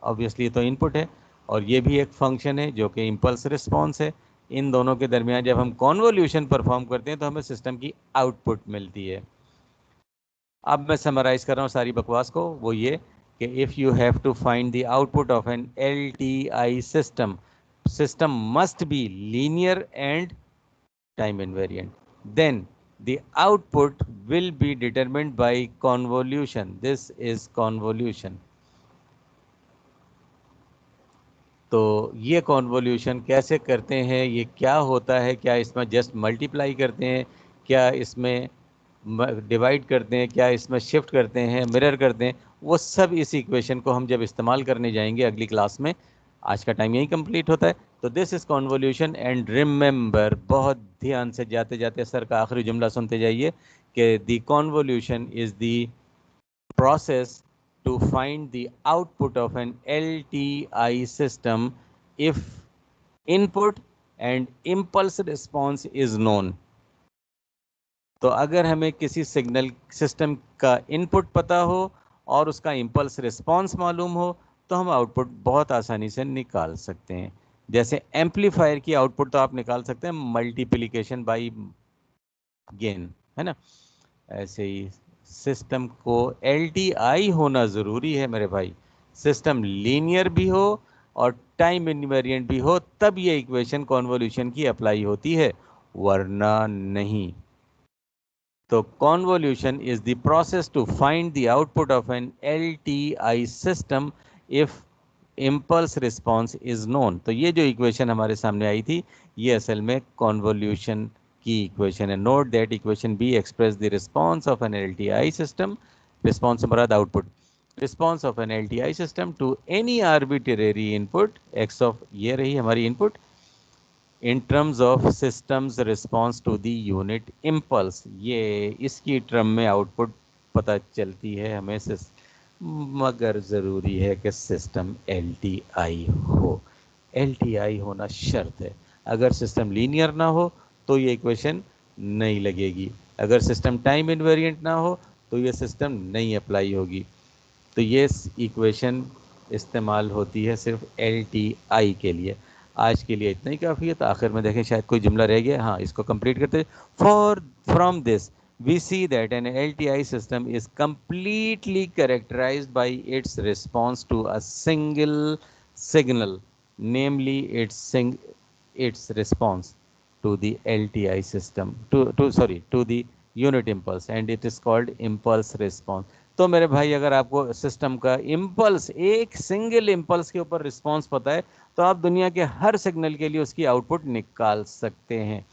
ऑब्वियसली तो इनपुट है, और ये भी एक फंक्शन है जो कि इम्पल्स रिस्पॉन्स है। इन दोनों के दरमियान जब हम कॉन्वोल्यूशन परफॉर्म करते हैं तो हमें सिस्टम की आउटपुट मिलती है। अब मैं समराइज कर रहा हूँ सारी बकवास को, वो ये कि if you have to find the output of an LTI system, system must be linear and time invariant, then the output will be determined by convolution. This is convolution. तो ये कॉन्वोल्यूशन कैसे करते हैं, ये क्या होता है, क्या इसमें जस्ट मल्टीप्लाई करते हैं, क्या इसमें डिवाइड करते हैं, क्या इसमें शिफ्ट करते हैं, मिरर करते हैं, वो सब इस इक्वेशन को हम जब इस्तेमाल करने जाएंगे अगली क्लास में। आज का टाइम यही कंप्लीट होता है। तो this is convolution and remember, बहुत ध्यान से जाते जाते सर का आखिरी जुमला सुनते जाइए कि the convolution is the process to find the output of an LTI system if input and impulse response is known. तो अगर हमें किसी सिग्नल सिस्टम का इनपुट पता हो और उसका इम्पल्स रिस्पॉन्स मालूम हो तो हम आउटपुट बहुत आसानी से निकाल सकते हैं। जैसे एम्पलीफायर की आउटपुट तो आप निकाल सकते हैं मल्टीप्लिकेशन बाय गेन, है ना। ऐसे ही सिस्टम को LTI होना ज़रूरी है मेरे भाई। सिस्टम लीनियर भी हो और टाइम इनवेरिएंट भी हो, तब ये इक्वेशन कॉन्वोल्यूशन की अप्लाई होती है, वरना नहीं। तो convolution is the process to find the output of an LTI system if impulse response is known. तो ये जो इक्वेशन हमारे सामने आई थी, ये असल में कॉन्वोल्यूशन की इक्वेशन है। Note that equation be express the response of an LTI system, response से मुराद output, response of an LTI system to any arbitrary input x of, ये रही हमारी इनपुट, in terms of systems response to the unit impulse. ये इसकी term में output पता चलती है हमें, मगर ज़रूरी है कि सिस्टम LTI हो। LTI होना शर्त है। अगर सिस्टम लीनियर ना हो तो ये इक्वेशन नहीं लगेगी, अगर सिस्टम टाइम इनवेरिएंट ना हो तो ये सिस्टम नहीं अप्लाई होगी। तो ये इक्वेशन इस्तेमाल होती है सिर्फ LTI के लिए। आज के लिए इतना ही काफ़ी है। तो आखिर में देखें शायद कोई जुमला रह गया, हाँ इसको कंप्लीट करते। For from this we see that an LTI system is completely characterized by its response to a single signal, namely its response to the LTI system, to the unit impulse, and it is called impulse response. तो मेरे भाई अगर आपको system का impulse, एक single impulse के ऊपर response पता है तो आप दुनिया के हर सिग्नल के लिए उसकी आउटपुट निकाल सकते हैं।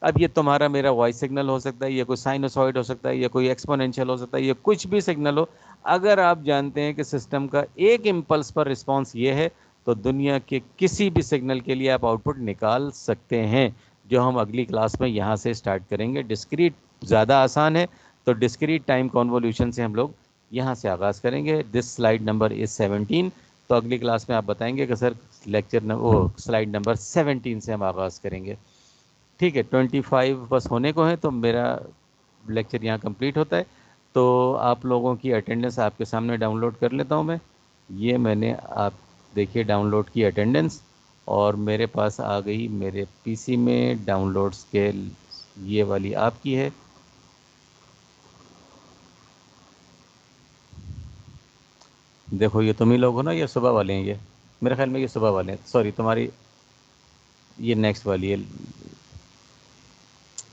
अब ये तुम्हारा मेरा वॉइस सिग्नल हो सकता है, ये कोई साइनोसॉइड हो सकता है, ये कोई एक्सपोनेंशियल हो सकता है, ये कुछ भी सिग्नल हो, अगर आप जानते हैं कि सिस्टम का एक इम्पल्स पर रिस्पॉन्स ये है तो दुनिया के किसी भी सिग्नल के लिए आप आउटपुट निकाल सकते हैं, जो हम अगली क्लास में यहाँ से स्टार्ट करेंगे। डिस्क्रीट ज़्यादा आसान है, तो डिस्क्रीट टाइम कॉन्वोल्यूशन से हम लोग यहाँ से आगाज़ करेंगे। This slide number is 17। तो अगली क्लास में आप बताएंगे कि सर स्लाइड नंबर 17 से हम आगाज़ करेंगे। ठीक है, 25 बस होने को है तो मेरा लेक्चर यहाँ कंप्लीट होता है। तो आप लोगों की अटेंडेंस आपके सामने डाउनलोड कर लेता हूँ मैं। ये मैंने, आप देखिए, डाउनलोड की अटेंडेंस और मेरे पास आ गई मेरे PC में डाउनलोड्स के, ये वाली आपकी है। देखो ये तुम ही लोग हो ना, ये सुबह वाले हैं, ये मेरे ख्याल में ये सुबह वाले हैं, सॉरी तुम्हारी ये नेक्स्ट वाली है,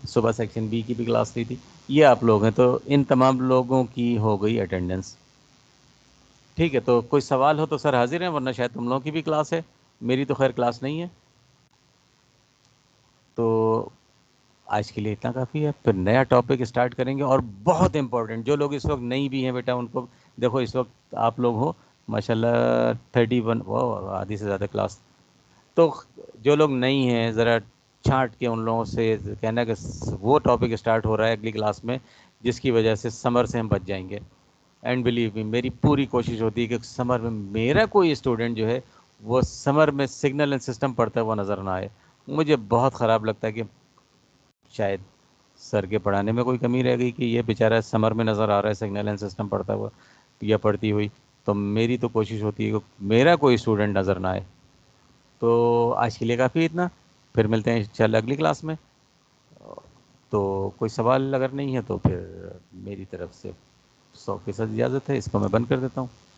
सुबह सेक्शन B की भी क्लास ली थी, ये आप लोग हैं। तो इन तमाम लोगों की हो गई अटेंडेंस। ठीक है, तो कोई सवाल हो तो सर हाजिर हैं, वरना शायद तुम लोगों की भी क्लास है, मेरी तो खैर क्लास नहीं है। तो आज के लिए इतना काफ़ी है, फिर नया टॉपिक स्टार्ट करेंगे। और बहुत इंपॉर्टेंट, जो लोग इस वक्त नहीं भी हैं बेटा, उनको देखो इस वक्त आप लोग हो माशाल्लाह 31, वो आधी से ज़्यादा क्लास। तो जो लोग नहीं हैं ज़रा छांट के उन लोगों से कहना कि वो टॉपिक स्टार्ट हो रहा है अगली क्लास में, जिसकी वजह से समर से हम बच जाएंगे। एंड बिलीव मी, मेरी पूरी कोशिश होती है कि समर में मेरा कोई स्टूडेंट जो है वो समर में सिग्नल एंड सिस्टम पढ़ता हुआ नज़र ना आए। मुझे बहुत ख़राब लगता है कि शायद सर के पढ़ाने में कोई कमी रह गई कि ये बेचारा समर में नज़र आ रहा है सिग्नल एंड सिस्टम पढ़ता हुआ या पढ़ती हुई। तो मेरी तो कोशिश होती है कि मेरा कोई स्टूडेंट नज़र ना आए। तो आज के लिए काफ़ी इतना, फिर मिलते हैं इंशाल्लाह अगली क्लास में। तो कोई सवाल अगर नहीं है तो फिर मेरी तरफ से 100 के साथ इजाज़त है, इसको मैं बंद कर देता हूँ।